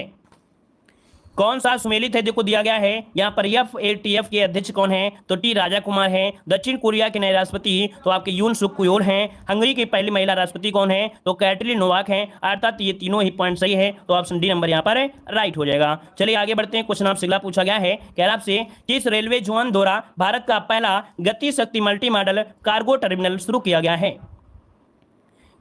कौन सा सुमेलित है, देखो दिया गया है यहाँ पर FATF के अध्यक्ष कौन है, तो टी राजा कुमार है। दक्षिण कोरिया के नए राष्ट्रपति तो आपके यून सुक कुयोल हैं। हंगरी की पहली महिला राष्ट्रपति कौन है, तो कैटरीन नोवाक हैं। अर्थात ये तीनों ही पॉइंट सही है, तो ऑप्शन डी नंबर यहाँ पर राइट हो जाएगा। चलिए आगे बढ़ते हैं, क्वेश्चन आपसे अगला पूछा गया है, कह रहा आपसे किस रेलवे जोन द्वारा भारत का पहला गति शक्ति मल्टी मॉडल कार्गो टर्मिनल शुरू किया गया है।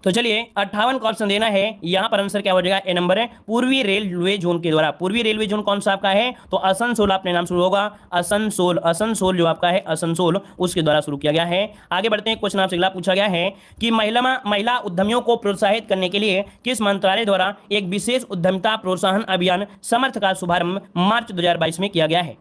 तो चलिए 58 का ऑप्शन देना है, यहां पर आंसर क्या हो जाएगा, ए नंबर है, पूर्वी रेलवे जोन के द्वारा। पूर्वी रेलवे जोन कौन सा आपका है, तो आसनसोल आपने नाम शुरू होगा, आसनसोल। आसनसोल जो आपका है आसनसोल, उसके द्वारा शुरू किया गया है। आगे बढ़ते हैं, क्वेश्चन आपसे अगला पूछा गया है कि महिला उद्यमियों को प्रोत्साहित करने के लिए किस मंत्रालय द्वारा एक विशेष उद्यमिता प्रोत्साहन अभियान समर्थ का शुभारंभ मार्च 2022 में किया गया है।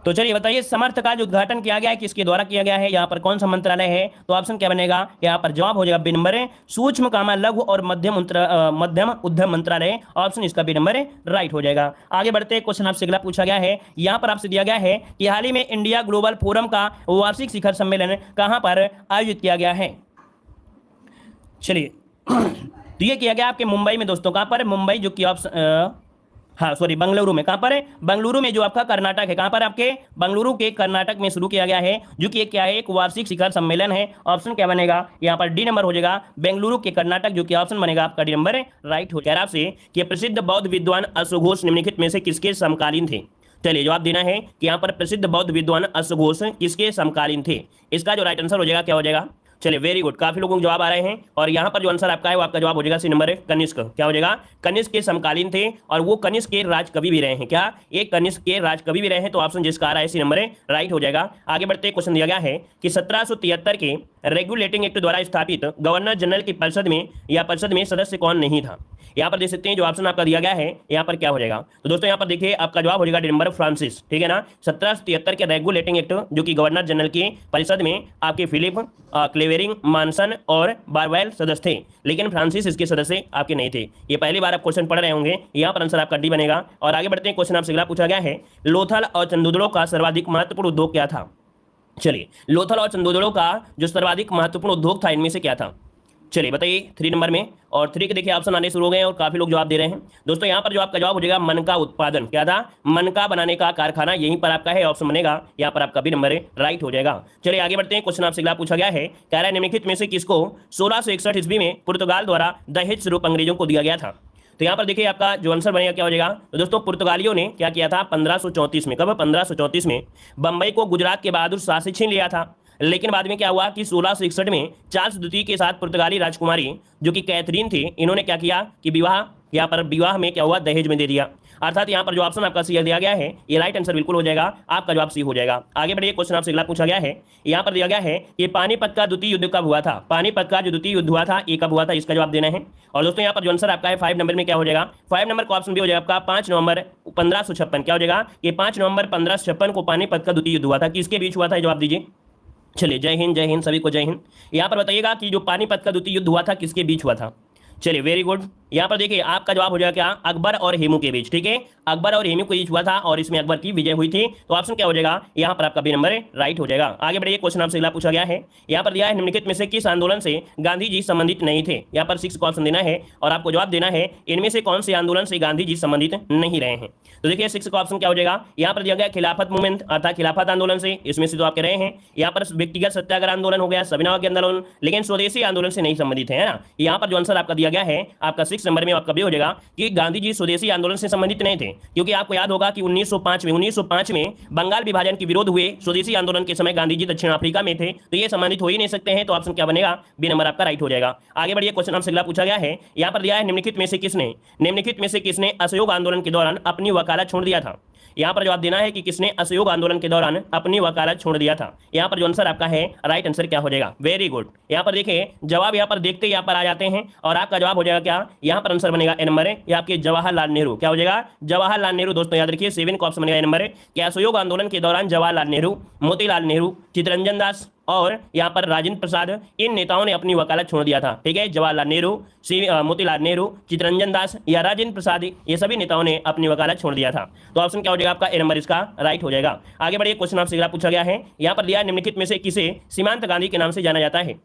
तो चलिए बताइए, समर्थ का जो उद्घाटन किया गया है किसके द्वारा किया गया है, यहाँ पर कौन सा मंत्रालय है, तो ऑप्शन क्या बनेगा, यहाँ पर जवाब हो जाएगा बी नंबर है, सूक्ष्म कामा लघु और मध्यम उद्यम मंत्रालय। ऑप्शन इसका बी नंबर है राइट हो जाएगा। आगे बढ़ते हैं, क्वेश्चन आपसे अगला पूछा गया है, यहाँ पर आपसे दिया गया है कि हाल ही में इंडिया ग्लोबल फोरम का वार्षिक शिखर सम्मेलन कहाँ पर आयोजित किया गया है। चलिए तो ये किया गया आपके मुंबई में दोस्तों। कहाँ पर? मुंबई, जो कि ऑप्शन बंगलुरु में। कहां पर है? बंगलुरु में, जो आपका कर्नाटक है। कहां पर? आपके बंगलुरु के कर्नाटक में शुरू किया गया है, जो कि क्या है, एक वार्षिक शिखर सम्मेलन है। ऑप्शन क्या बनेगा, यहां पर डी नंबर हो जाएगा, बेंगलुरु के कर्नाटक, जो कि ऑप्शन बनेगा आपका डी नंबर राइट हो जाएगा। आपसे कि प्रसिद्ध बौद्ध विद्वान अश्वघोष निम्नलिखित में से किसके समकालीन थे। चलिए जवाब देना है कि यहाँ पर प्रसिद्ध बौद्ध विद्वान अश्वघोष किसके समकालीन थे। इसका जो राइट आंसर हो जाएगा क्या हो जाएगा, चलिए वेरी गुड, काफी लोगों को जवाब आ रहे हैं। और यहाँ पर जो आंसर आपका है वो आपका जवाब हो जाएगा सी नंबर है, कनिष्क। क्या हो जाएगा, कनिष्क के समकालीन थे, और वो कनिष्क के राज कवि भी रहे हैं। क्या, एक कनिष्क के राज कवि भी रहे हैं, तो ऑप्शन जिसका आ रहा है सी नंबर है राइट हो जाएगा। आगे बढ़ते क्वेश्चन दिया गया है कि 1773 के रेगुलेटिंग एक्ट द्वारा स्थापित गवर्नर जनरल की परिषद में या परिषद में सदस्य कौन नहीं था। यहाँ पर देख सकते हैं जो ऑप्शन आपका दिया गया है यहाँ पर क्या हो जाएगा। तो दोस्तों यहाँ पर देखिए आपका जवाब हो जाएगा डी नंबर फ्रांसिस, ठीक है ना। 1773 के रेगुलेटिंग एक्ट जो कि गवर्नर जनरल की परिषद में आपके फिलिप क्लेवेरिंग मानसन और बारवेल सदस्य थे, लेकिन फ्रांसिस इसके सदस्य आपके नहीं थे। ये पहली बार आप क्वेश्चन पढ़ रहे होंगे, यहाँ पर आंसर आपका डी बनेगा। और आगे बढ़ते हैं, क्वेश्चन आपसे अगला पूछा गया है, लोथल और चंदोदड़ो का सर्वाधिक महत्वपूर्ण उद्योग क्या था। चलिए, लोथल और चंदोदड़ो का जो सर्वाधिक महत्वपूर्ण उद्योग था इनमें से क्या था, चलिए बताइए 3 नंबर में। और 3 के देखिए ऑप्शन आने शुरू हो गए हैं और काफी लोग जवाब दे रहे हैं। दोस्तों यहाँ पर जो आपका जवाब हो जाएगा मन का उत्पादन, क्या था, मन का बनाने का कारखाना, यहीं पर आपका है ऑप्शन बनेगा, यहाँ पर आपका बी नंबर राइट हो जाएगा। चलिए आगे बढ़ते हैं, क्वेश्चन आपसे अगला पूछा गया है, कह रहा है निम्नलिखित में से किसको 1661 ईस्वी में पुर्तगाल द्वारा दहेज स्वरूप अंग्रेजों को दिया गया था। तो यहाँ पर देखिए आपका जो आंसर बनेगा क्या हो जाएगा। तो दोस्तों पुर्तगालियों ने क्या किया था 1534 में, कब 1534 में बंबई को गुजरात के बहादुर शाह से छीन लिया था। लेकिन बाद में क्या हुआ कि 1661 में चार्ल्स द्वितीय के साथ पुर्तगाली राजकुमारी जो कि कैथरीन थी, इन्होंने क्या किया कि यहाँ पर विवाह में क्या हुआ, दहेज में दे दिया। अर्थात यहाँ पर जो ऑप्शन आपका सी दिया गया है ये राइट आंसर बिल्कुल हो जाएगा, आपका जवाब सी हो जाएगा। आगे बढ़िए, क्वेश्चन आपसे अगला पूछा गया है, यहाँ पर दिया गया है कि पानीपत का द्वितीय युद्ध कब हुआ था। पानीपत का जो द्वितीय युद्ध हुआ था ये कब हुआ था, इसका जवाब देना है। और दोस्तों यहाँ पर जो आंसर आपका है 5 नंबर में क्या हो जाएगा, 5 नंबर का ऑप्शन भी हो जाएगा आपका 5 नवंबर 1556। क्या हो जाएगा कि 5 नवंबर 1556 को पानीपत का द्वितीय युद्ध हुआ था, किसके बीच हुआ था, जवाब दीजिए। चलिए जय हिंद सभी को जय हिंद। यहाँ पर बताइएगा कि जो पानीपत का द्वितीय युद्ध हुआ था किसके बीच हुआ था। चलिए वेरी गुड, यहाँ पर देखिए आपका जवाब हो जाएगा क्या, अकबर और हेमू के बीच, ठीक है, अकबर और हेमू के बीच हुआ था और इसमें अकबर की विजय हुई थी। तो ऑप्शन क्या हो जाएगा, यहाँ पर आपका बी नंबर राइट हो जाएगा। आगे बढ़िए, क्वेश्चन आपसे अगला पूछा गया है, यहाँ पर दिया है निम्नलिखित में से किस आंदोलन से गांधी जी संबंधित नहीं थे। यहाँ पर 6 का ऑप्शन देना है और आपको जवाब देना है इनमें से कौन से आंदोलन से गांधी जी संबंधित नहीं रहे हैं। तो देखिए 6 का ऑप्शन क्या हो जाएगा, यहाँ पर दिया गया खिलाफत मूवमेंट अर्थात खिलाफत आंदोलन से, इसमें से तो आप कह रहे हैं। यहाँ पर व्यक्तिगत सत्याग्रह आंदोलन हो गया, सविनय के आंदोलन, लेकिन स्वदेशी आंदोलन से नहीं संबंधित है ना। यहाँ पर जो आंसर आपका दिया गया है आपका 6 नंबर में आपका भी हो जाएगा कि गांधी जी स्वदेशी आंदोलन से संबंधित नहीं थे, क्योंकि आपको याद होगा कि 1905 में बंगाल विभाजन के विरोध हुए स्वदेशी आंदोलन के समय गांधी जी दक्षिण अफ्रीका में थे, तो ये संबंधित हो ही नहीं सकते हैं। तो ऑप्शन क्या बनेगा, बी नंबर आपका राइट हो जाएगा। आगे बढ़िए, क्वेश्चन आपसे अगला पूछा गया है, यहाँ पर दिया है निम्नलिखित में से किसने असहयोग आंदोलन के दौरान अपनी वकालत छोड़ दिया था। यहाँ पर जवाब देना है कि किसने असहयोग आंदोलन के दौरान अपनी वकालत छोड़ दिया था। यहाँ पर जो आंसर आपका है राइट आंसर क्या हो जाएगा, वेरी गुड। यहाँ पर देखिए जवाब यहाँ पर देखते यहाँ पर आ जाते हैं और आपका जवाब हो जाएगा क्या, यहाँ पर आंसर बनेगा ए नंबर है, ये आपके जवाहरलाल नेहरू। क्या हो जाएगा, जवाहरलाल नेहरू। दोस्तों याद रखिए 7 का ऑप्शन बनेगा ए नंबर है कि असहयोग आंदोलन के दौरान जवाहरलाल नेहरू, मोतीलाल नेहरू, चित्तरंजन दास और यहाँ पर राजेंद्र प्रसाद, इन नेताओं ने अपनी वकालत छोड़ दिया था, ठीक है। जवाहरलाल नेहरू, मोतीलाल नेहरू, चित्तरंजन दास या राजेंद्र प्रसाद, ये सभी नेताओं ने अपनी वकालत छोड़ दिया था। तो ऑप्शन क्या हो जाएगा आपका ए नंबर इसका राइट हो जाएगा। आगे बढ़िए, क्वेश्चन आपसे अगला पूछा गया है, यहाँ पर दिया निम्नलिखित में से किसे सीमांत गांधी के नाम से जाना जाता है।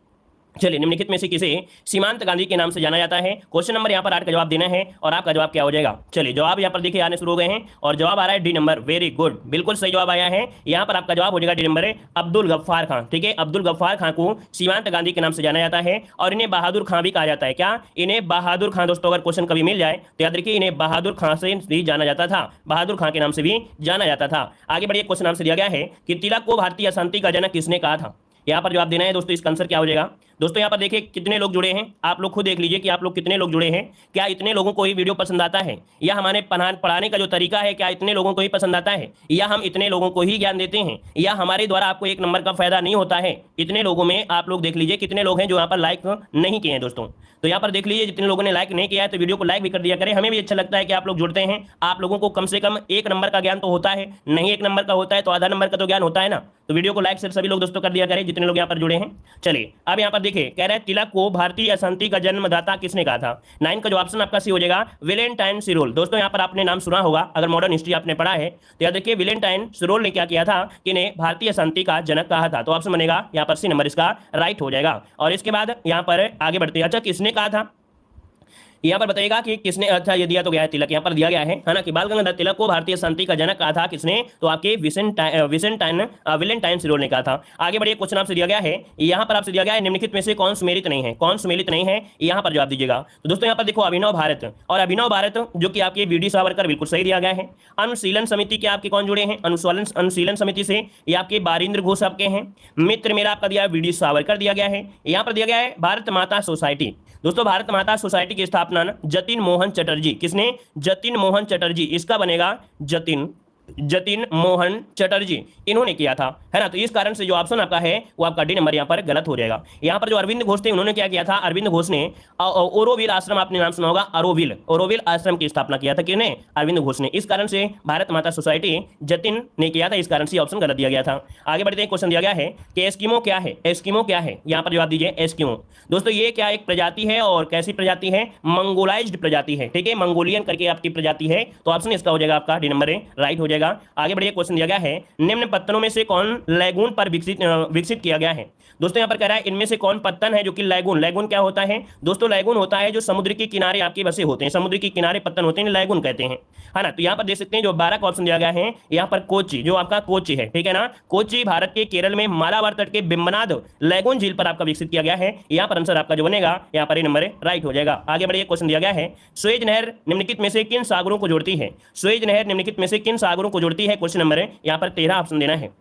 चलिए निम्नलिखित में से किसे सीमांत गांधी के नाम से जाना जाता है। क्वेश्चन नंबर यहाँ पर 8 का जवाब देना है और आपका जवाब क्या हो जाएगा। चलिए जवाब यहाँ पर देखिए आने शुरू हो गए हैं और जवाब आ रहा है डी नंबर, वेरी गुड, बिल्कुल सही जवाब आया है। यहाँ पर आपका जवाब हो जाएगा डी नंबर है अब्दुल गफ्फार खान, ठीक है। अब्दुल गफ्फार खान को सीमांत गांधी के नाम से जाना जाता है और इन्हें बहादुर खां भी कहा जाता है। क्या, इन्हें बहादुर खां। दोस्तों अगर क्वेश्चन कभी मिल जाए तो याद रखिए इन्हें बहादुर खां से भी जाना जाता था, बहादुर खां के नाम से भी जाना जाता था। आगे बढ़िए, क्वेश्चन आपसे दिया गया है कि तिलक को भारतीय अशांति का जनक किसने कहा था। यहाँ पर जवाब देना है दोस्तों, इसका आंसर क्या हो जाएगा। दोस्तों यहाँ पर देखिए कितने लोग जुड़े हैं, आप लोग खुद देख लीजिए कि आप लोग कितने लोग जुड़े हैं। क्या इतने लोगों को ही वीडियो पसंद आता है, या हमारे पढ़ाने का जो तरीका है क्या इतने लोगों को ही पसंद आता है, या हम इतने लोगों को ही ज्ञान देते हैं, या हमारे द्वारा आपको 1 नंबर का फायदा नहीं होता है। इतने लोगों में आप लोग देख लीजिए कितने लोग हैं जो यहाँ पर लाइक नहीं किए हैं। दोस्तों तो यहाँ पर देख लीजिए जितने लोगों ने लाइक नहीं किया है तो वीडियो को लाइक भी कर दिया करें, हमें भी अच्छा लगता है कि आप लोग जुड़ते हैं। आप लोगों को कम से कम 1 नंबर का ज्ञान तो होता है, नहीं 1 नंबर का होता है तो आधा नंबर का तो ज्ञान होता है ना। तो वीडियो को लाइक से सभी लोग दोस्तों कर दिया करें जितने लोग यहाँ पर जुड़े हैं। चलिए अब यहाँ पर देखिए कह रहे हैं तिलक को भारतीय अशांति का जन्मदाता किसने कहा था। 9 का जो ऑप्शन आपका सी हो जाएगा वैलेंटाइन सिरोल। दोस्तों यहाँ पर आपने नाम सुना होगा, अगर मॉडर्न हिस्ट्री आपने पढ़ा है तो याद रखिए वैलेंटाइन सिरोल ने क्या किया था कि इन्हें भारतीय अशांति का जनक कहा था। तो ऑप्शन बनेगा यहाँ पर सी नंबर इसका राइट हो जाएगा। और इसके बाद यहाँ पर आगे बढ़ते हैं, अच्छा किसने कहा था यहाँ पर बताइएगा कि किसने, अच्छा ये दिया तो गया है तिलक, यहाँ पर दिया गया है ना कि बाल गंगाधर तिलक को भारतीय शांति का जनक कहा था किसने, तो आपके वैलेंटाइन सिरोल ने कहा था। आगे बढ़िए, क्वेश्चन आपसे दिया गया है, यहाँ पर आपसे दिया गया है निम्नलिखित में से कौन सुमेलित नहीं है, कौन सुमेलित नहीं है, यहाँ पर जवाब दीजिएगा। तो दोस्तों यहाँ पर देखो अभिनव भारत, और अभिनव भारत जो कि आपके वी डी सावरकर, बिल्कुल सही दिया गया है। अनुशीलन समिति के आपके कौन जुड़े हैं, अनुशीलन समिति से ये आपके बारिंद्र घोष आपके हैं। मित्र मेरा आपका दिया है वी डी सावरकर दिया गया है। यहाँ पर दिया गया है भारत माता सोसाइटी। दोस्तों भारत माता सोसाइटी की स्थापना जतिन मोहन चटर्जी, किसने, जतिन मोहन चटर्जी, इसका बनेगा जतिन जतिन मोहन चटर्जी, इन्होंने किया था, है ना। तो इस कारण से जो ऑप्शन आपका है वो आपका डी नंबर यहाँ पर गलत हो जाएगा। यहाँ पर जो अरविंद घोष थे उन्होंने क्या किया था, अरविंद घोष ने ओरोविल आश्रम, आपने नाम सुना होगा, ओरोविल ओरोविल आश्रम की स्थापना किया था, किसने, अरविंद घोष ने। इस कारण से भारत माता सोसाइटी जतिन ने किया था, इस कारण से ऑप्शन गलत दिया गया था। आगे बढ़ते हैं, क्वेश्चन दिया गया है कि एस्किमो क्या है, एस्किमो क्या है, यहाँ पर जवाब दीजिए एस्किमो। दोस्तों ये क्या एक प्रजाति है और कैसी प्रजाति है, मंगोलाइज्ड प्रजाति है, ठीक है, मंगोलियन करके आपकी प्रजाति है। तो ऑप्शन इसका हो जाएगा आपका डी नंबर राइट हो जाएगा। आगे बढ़िए, क्वेश्चन दिया गया है निम्न पत्तनों में से कौन लैगून पर विकसित किया गया है। दोस्तों यहाँ पर कह रहा है इनमें से कौन पत्तन है जो कि लैगून, लैगून क्या होता है दोस्तों, लैगून होता है जो समुद्र के किनारे आपके बसे होते हैं, समुद्र के किनारे पत्तन होते हैं, लैगून कहते हैं, है ना। तो यहाँ पर देख सकते हैं जो 12 का ऑप्शन दिया गया है, यहाँ पर कोच्चि, जो आपका कोच्चि है, ठीक है ना, कोच्चि भारत के केरल में मालाबार तट के बिम्बनाद लैगून झील पर आपका विकसित किया गया है। यहाँ पर आंसर आपका जो बनेगा यहाँ पर नंबर राइट हो जाएगा। आगे बढ़िए, क्वेश्चन दिया गया है सुएज नहर निम्नलिखित में से किन सागरों को जोड़ती है, सुएज नहर निम्नलिखित में से किन सागरों को जोड़ती है, क्वेश्चन नंबर यहाँ पर 13 ऑप्शन देना है।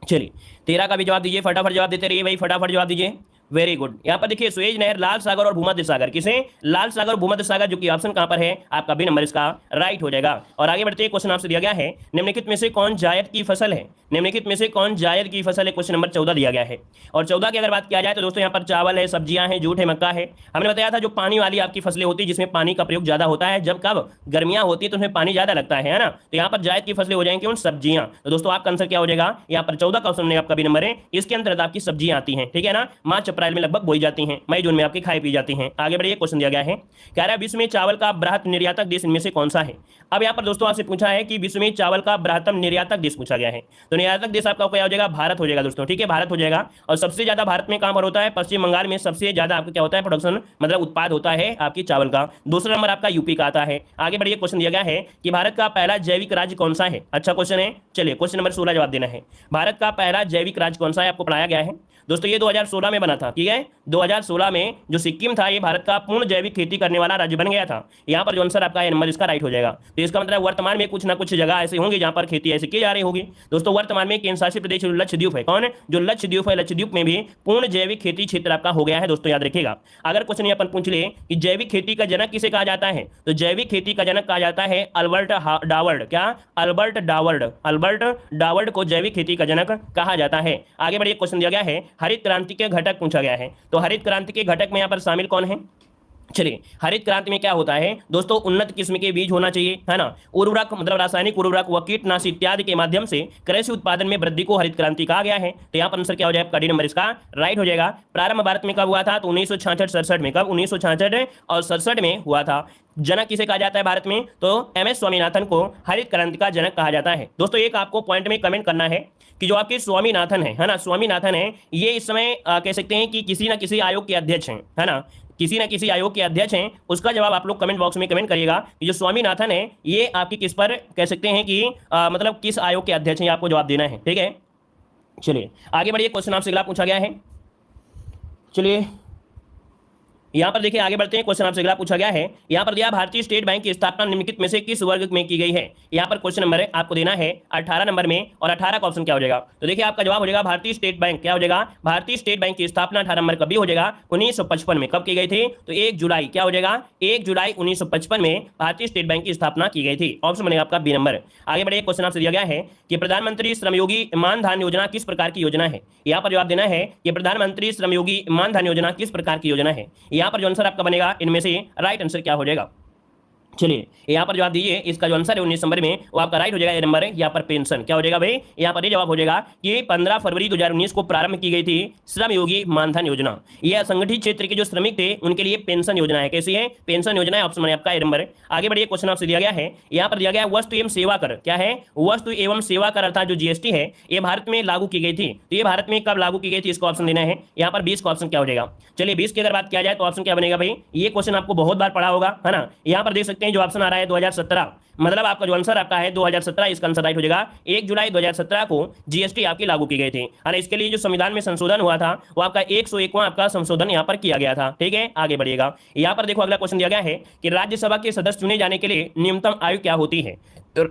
चलिए 13 का भी जवाब दीजिए, फटाफट जवाब देते रहिए भाई, फटाफट जवाब दीजिए, वेरी गुड। यहाँ पर देखिए सुएज नहर, लाल सागर और भूमध्य सागर, किसे, लाल सागर और भूमध्य सागर, जो कि ऑप्शन कहां पर है आपका बी नंबर इसका राइट हो जाएगा। और आगे बढ़ते हैं, क्वेश्चन आपसे दिया गया है निम्नलिखित में से कौन जायद की फसल है, निम्नलिखित में से कौन जायद की फसल है, क्वेश्चन नंबर 14 दिया गया है। और 14 की अगर बात किया जाए तो दोस्तों यहाँ पर चावल है, सब्जियां हैं, जूट है, मक्का है। हमने बताया था जो पानी वाली आपकी फसलें होती है जिसमें पानी का प्रयोग ज्यादा होता है, जब कब गर्मियां होती है तो उसमें पानी ज्यादा लगता है ना। तो यहाँ पर जायद की फसलें हो जाएंगी उन सब्जियां। तो दोस्तों आपका आंसर क्या हो जाएगा, यहाँ पर 14 का ऑप्शन आपका बी नंबर है, इसके अंतर्गत आपकी सब्जियां आती हैं, ठीक है ना, मार्च अप्रैल में लगभग बोई जाती हैं, मई जून में आपकी खाई पी जाती हैं। आगे बढ़िए, क्वेश्चन दिया गया है कह रहा है विश्व में चावल का बृहत निर्यातक देश इनमें से कौन सा है। अब यहाँ पर दोस्तों आपसे पूछा है कि विश्व में चावल का बृहत्तम निर्यातक देश पूछा गया है, तो निर्यातक देश आपका क्या हो जाएगा, भारत हो जाएगा दोस्तों, ठीक है, भारत हो जाएगा। और सबसे ज्यादा भारत में कहां पर होता है, पश्चिम बंगाल में सबसे ज्यादा आपका क्या होता है, प्रोडक्शन मतलब उत्पाद होता है आपकी चावल का। दूसरा नंबर आपका यूपी का आता है। आगे बढ़िए, क्वेश्चन दिया गया है कि भारत का पहला जैविक राज्य कौन सा है, अच्छा क्वेश्चन है। चलिए क्वेश्चन नंबर 16 जवाब देना है, भारत का पहला जैविक राज्य कौन सा है, आपको पढ़ाया गया है दोस्तों, ये 2016 में बना था, ठीक है, 2016 में जो सिक्किम था ये भारत का पूर्ण जैविक खेती करने वाला राज्य बन गया था। यहाँ पर जो आंसर आपका है नंबर इसका राइट हो जाएगा। तो इसका मतलब वर्तमान में कुछ ना कुछ जगह ऐसे होंगे जहां पर खेती ऐसे की जा रही होगी। दोस्तों वर्तमान में केंद्र शासित प्रदेश लक्षद्वीप है, कौन है, जो लक्षद्वीप है, लक्षद्वीप में भी पूर्ण जैविक खेती क्षेत्र आपका हो गया है दोस्तों, याद रखिएगा। अगर क्वेश्चन यहाँ पर पूछ ले कि जैविक खेती का जनक किसे कहा जाता है, तो जैविक खेती का जनक कहा जाता है अल्बर्ट डावर्ड, क्या, अल्बर्ट डावर्ड, अल्बर्ट डावर्ड को जैविक खेती का जनक कहा जाता है। आगे बढ़िए, क्वेश्चन दिया गया है हरित क्रांति के घटक पूछा गया है, तो हरित क्रांति के घटक में यहाँ पर शामिल कौन है। चलिए हरित क्रांति में क्या होता है दोस्तों, उन्नत किस्म के बीज होना चाहिए, है ना, उर्वरक मतलब रासायनिक उर्वरक व कीटनाशी इत्यादि के माध्यम से कृषि उत्पादन में वृद्धि को हरित क्रांति कहा गया है। तो यहाँ पर आंसर क्या हो जाएगा, डी नंबर इसका राइट हो जाएगा। प्रारंभ भारत में कब हुआ था, तो 1966-67 में, कब, 1966 और 67 में हुआ था। जनक किसे कहा जाता है भारत में, तो एमएस स्वामीनाथन को हरित क्रांति का जनक कहा जाता है। दोस्तों एक आपको पॉइंट में कमेंट करना है कि जो आपके स्वामीनाथन है ना, स्वामीनाथन है, ये इस समय कह सकते हैं कि किसी ना किसी आयोग के अध्यक्ष हैं, है ना, किसी न किसी आयोग के अध्यक्ष हैं। उसका जवाब आप लोग कमेंट बॉक्स में कमेंट करिएगा कि जो स्वामीनाथन है ये आपकी किस पर कह सकते हैं कि मतलब किस आयोग के अध्यक्ष हैं, आपको जवाब देना है, ठीक है। चलिए आगे बढ़िए, क्वेश्चन आपसे अगला पूछा गया है। चलिए यहाँ पर देखिए आगे बढ़ते हैं, क्वेश्चन आपसे अगला पूछा गया है, यहाँ पर दिया भारतीय स्टेट बैंक की स्थापना निम्नलिखित में से किस वर्ग में की गई है। यहाँ पर क्वेश्चन नंबर आपको देना है 18 नंबर में, और 18 का ऑप्शन क्या हो जाएगा, तो देखिए आपका जवाब हो जाएगा भारतीय स्टेट बैंक, क्या हो जाएगा, भारतीय स्टेट बैंक की स्थापना 18 नंबर कभी हो जाएगा, 1955 में, कब की गई थी, तो 1 जुलाई, क्या हो जाएगा, 1 जुलाई 1955 में भारतीय स्टेट बैंक की स्थापना की गई थी। ऑप्शन बनेगा आपका बी नंबर। आगे बढ़िए, क्वेश्चन आपसे दिया गया है कि प्रधानमंत्री श्रमयोगी मानधन योजना किस प्रकार की योजना है। यहाँ पर जवाब देना है कि प्रधानमंत्री श्रमयोगी मानधन योजना किस प्रकार की योजना है। यहाँ पर जो आंसर आपका बनेगा इनमें से राइट आंसर क्या हो जाएगा, चलिए यहाँ पर जवाब दीजिए, इसका जो आंसर है 19 नंबर में वो आपका राइट हो जाएगा, ये नंबर है, यहाँ पर पेंशन, क्या हो जाएगा भाई, यहाँ पर ये जवाब हो जाएगा कि 15 फरवरी 2019 को प्रारंभ की गई थी श्रमयोगी मानधन योजना। यह असंगठित क्षेत्र के जो श्रमिक थे उनके लिए पेंशन योजना है, कैसी है, पेंशन योजना है, ऑप्शन में आपका ये नंबर है। आगे बढ़िए, क्वेश्चन आपसे दिया गया है, यहाँ पर दिया गया वस्तु एवं सेवा कर, क्या है, वस्तु एवं सेवा कर अर्थात जो जीएसटी है ये भारत में लागू की गई थी, तो ये भारत में कब लागू की गई थी, इसको ऑप्शन देना है। यहाँ पर 20 का ऑप्शन क्या हो जाएगा, चलिए 20 की अगर बात किया जाए तो ऑप्शन क्या बनेगा भाई, ये क्वेश्चन आपको बहुत बार पढ़ा होगा, है ना। यहाँ पर देख सकते हैं जो ऑप्शन आ रहा है 2017, मतलब आपका जो आंसर आपका है 2017, इसका आंसर राइट हो जाएगा। 1 जुलाई 2017 को जीएसटी आपकी लागू की गई थी, और इसके लिए जो संविधान में संशोधन हुआ था वो आपका 101वां आपका संशोधन यहाँ पर किया गया था, ठीक है। आगे बढ़िएगा, यहाँ पर देखो अगला क्वेश्चन दिया गया है कि राज्यसभा के सदस्य चुने जाने के लिए न्यूनतम आयु क्या होती है, तो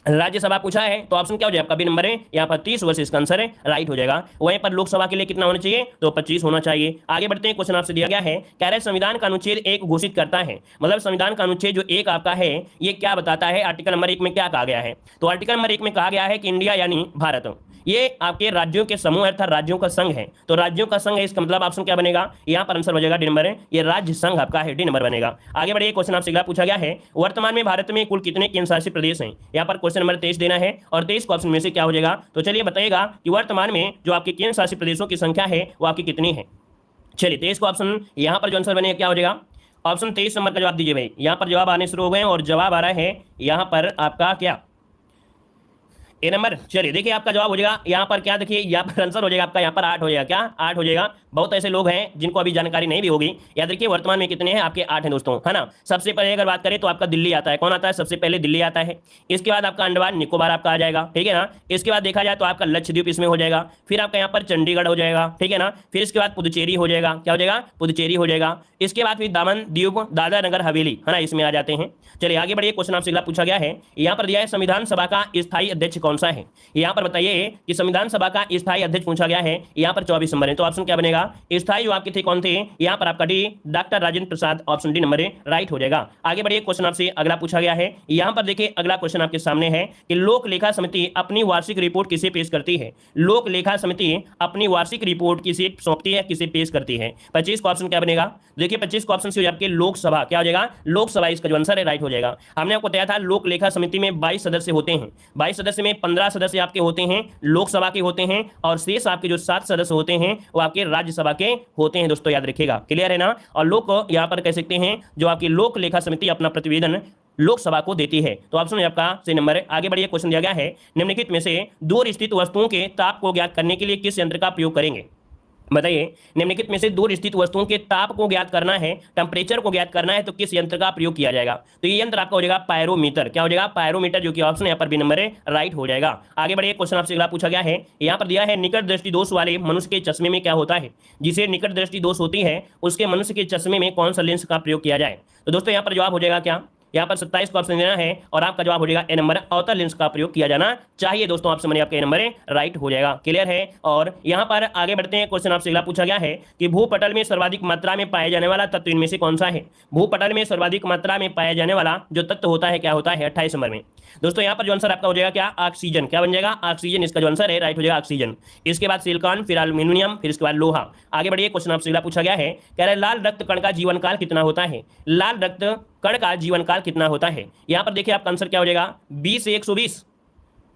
राज्यसभा पूछा है तो ऑप्शन क्या हो जाएगा आपका बी नंबर है यहाँ पर 30 वर्ष इसका आंसर है, राइट हो जाएगा। वहीं पर लोकसभा के लिए कितना होना चाहिए, तो 25 होना चाहिए। आगे बढ़ते हैं, क्वेश्चन आपसे दिया गया है, कह रहे हैं संविधान का अनुच्छेद 1 घोषित करता है, मतलब संविधान का अनुच्छेद जो 1 आपका है ये क्या बताता है, आर्टिकल नंबर 1 में क्या कहा गया है। तो आर्टिकल नंबर 1 में कहा गया है कि इंडिया यानी भारत ये आपके राज्यों के समूह अर्थात राज्यों का संघ है। तो राज्यों का संघ है, इसका मतलब ऑप्शन क्या बनेगा, यहाँ पर आंसर बनेगा डी नंबर है, ये राज्य संघ आपका है, डी नंबर बनेगा। आगे बढ़िए, क्वेश्चन आपसे अगला पूछा गया है, वर्तमान में भारत में कुल कितने केंद्र शासित प्रदेश हैं। यहाँ पर क्वेश्चन नंबर 23 देना है और 23 को ऑप्शन में से क्या हो जाएगा, तो चलिए बताइएगा कि वर्तमान में जो आपके केंद्र शासित प्रदेशों की संख्या है वो आपकी कितनी है। चलिए 23 को ऑप्शन यहाँ पर जो आंसर बनेगा क्या हो जाएगा, ऑप्शन 23 नंबर का जवाब दीजिए भाई। यहाँ पर जवाब आने शुरू हो गए और जवाब आ रहा है यहाँ पर आपका क्या, ए नंबर। चलिए देखिए आपका जवाब हो जाएगा यहाँ पर क्या, देखिए यहाँ पर आंसर हो जाएगा आपका यहाँ पर 8 हो जाएगा, क्या 8 हो जाएगा। बहुत ऐसे लोग हैं जिनको अभी जानकारी नहीं भी होगी, याद रखिए वर्तमान में कितने हैं आपके 8 हैं दोस्तों, है ना। सबसे पहले अगर बात करें तो आपका दिल्ली आता है, कौन आता है सबसे पहले, दिल्ली आता है। इसके बाद आपका अंडमान निकोबार आपका आ जाएगा, ठीक है ना। इसके बाद देखा जाए तो आपका लक्षद्वीप इसमें हो जाएगा, फिर आपका यहाँ पर चंडीगढ़ हो जाएगा, ठीक है ना। फिर इसके बाद पुदुचेरी हो जाएगा, क्या हो जाएगा, पुदुचेरी हो जाएगा। इसके बाद फिर दामन दीव दादरा नगर हवेली, है ना, इसमें आ जाते हैं। चलिए आगे बढ़िए, क्वेश्चन आपसे अगला पूछा गया है, यहाँ पर दिया है संविधान सभा का स्थायी अध्यक्ष कौन सा है। यहाँ पर बताइए कि संविधान सभा का स्थायी अध्यक्ष पूछा गया है, यहाँ पर 24 नंबर है, तो ऑप्शन क्या बनेगा, स्थायी जो आपके थे कौन थे, यहाँ पर आपका D doctor Rajendra Prasad, option D number है, राइट हो जाएगा। आगे बढ़िए, क्वेश्चन आपसे अगला पूछा गया है, यहाँ पर देखिए अगला क्वेश्चन आपके सामने है कि लोक लेखा समिति अपनी वार्षिक रिपोर्ट किसे पेश करती है। लोक लेखा समिति अपनी वार्षिक रिपोर्ट किसे सौंपती है, किसे पेश करती है। 25 का ऑप्शन क्या बनेगा, देखिए 25 का ऑप्शन से आपके लोकसभा, क्या हो जाएगा, लोकसभा इसका जो आंसर है राइट हो जाएगा। हमने आपको बताया था लोक लेखा समिति में 22 सदस्य होते हैं, 22 सदस्य में 15 सदस्य आपके होते हैं लोकसभा के होते हैं और शेष आपके जो 7 सदस्य होते हैं वो आपके राज्यसभा के होते हैं दोस्तों, याद रखिएगा, क्लियर है ना। और लोक यहां पर कह सकते हैं जो आपकी लोक लेखा समिति अपना प्रतिवेदन लोकसभा को देती है, तो ऑप्शन आपका सही नंबर है। आगे बढ़िए, क्वेश्चन दिया गया है, निम्नलिखित में से दूर स्थित वस्तुओं के ताप को ज्ञात करने के लिए किस यंत्र का प्रयोग करेंगे। बताइए निम्नलिखित में से दूर स्थित वस्तुओं के ताप को ज्ञात करना है, टेम्परेचर को ज्ञात करना है, तो किस यंत्र का प्रयोग किया जाएगा। तो ये यंत्र आपका हो जाएगा पायरोमीटर, क्या हो जाएगा, पायरोमीटर, जो कि ऑप्शन यहाँ पर बी नंबर है, राइट हो जाएगा। आगे बढ़िए, क्वेश्चन आपसे अगला पूछा गया है, यहाँ पर दिया है निकट दृष्टि दोष वाले मनुष्य के चश्मे में क्या होता है। जिसे निकट दृष्टि दोष होती है उसके मनुष्य के चश्मे में कौन सा लेंस का प्रयोग किया जाए। तो दोस्तों यहाँ पर जवाब हो जाएगा क्या, यहाँ पर 27 को ऑप्शन देना है और आपका जवाब हो जाएगा ए नंबर, अवतल लेंस का प्रयोग किया जाना चाहिए दोस्तों, ऑप्शन बने आपका ए नंबर है, राइट हो जाएगा, क्लियर है। और यहाँ पर आगे बढ़ते हैं, क्वेश्चन आपसे अगला पूछा गया है कि भूपटल में सर्वाधिक मात्रा में पाया जाने वाला तत्व इनमें से कौन सा है। भूपटल में सर्वाधिक मात्रा में पाया जाने वाला जो तत्व होता है क्या होता है, 28 नंबर में। दोस्तों यहाँ पर जो आंसर आपका हो जाएगा क्या, ऑक्सीजन, क्या बन जाएगा, ऑक्सीजन इसका जो आंसर है, राइट हो जाएगा ऑक्सीजन। इसके बाद सिलिकॉन, फिर एल्यूमिनियम, फिर इसके बाद लोहा। आगे बढ़िए, क्वेश्चन आपसे अगला पूछा गया है, कह रहे लाल रक्त कण का जीवन काल कितना होता है। लाल रक्त कण का जीवन काल कितना होता है। यहाँ पर देखिए आपका आंसर क्या हो जाएगा, 20 से 120,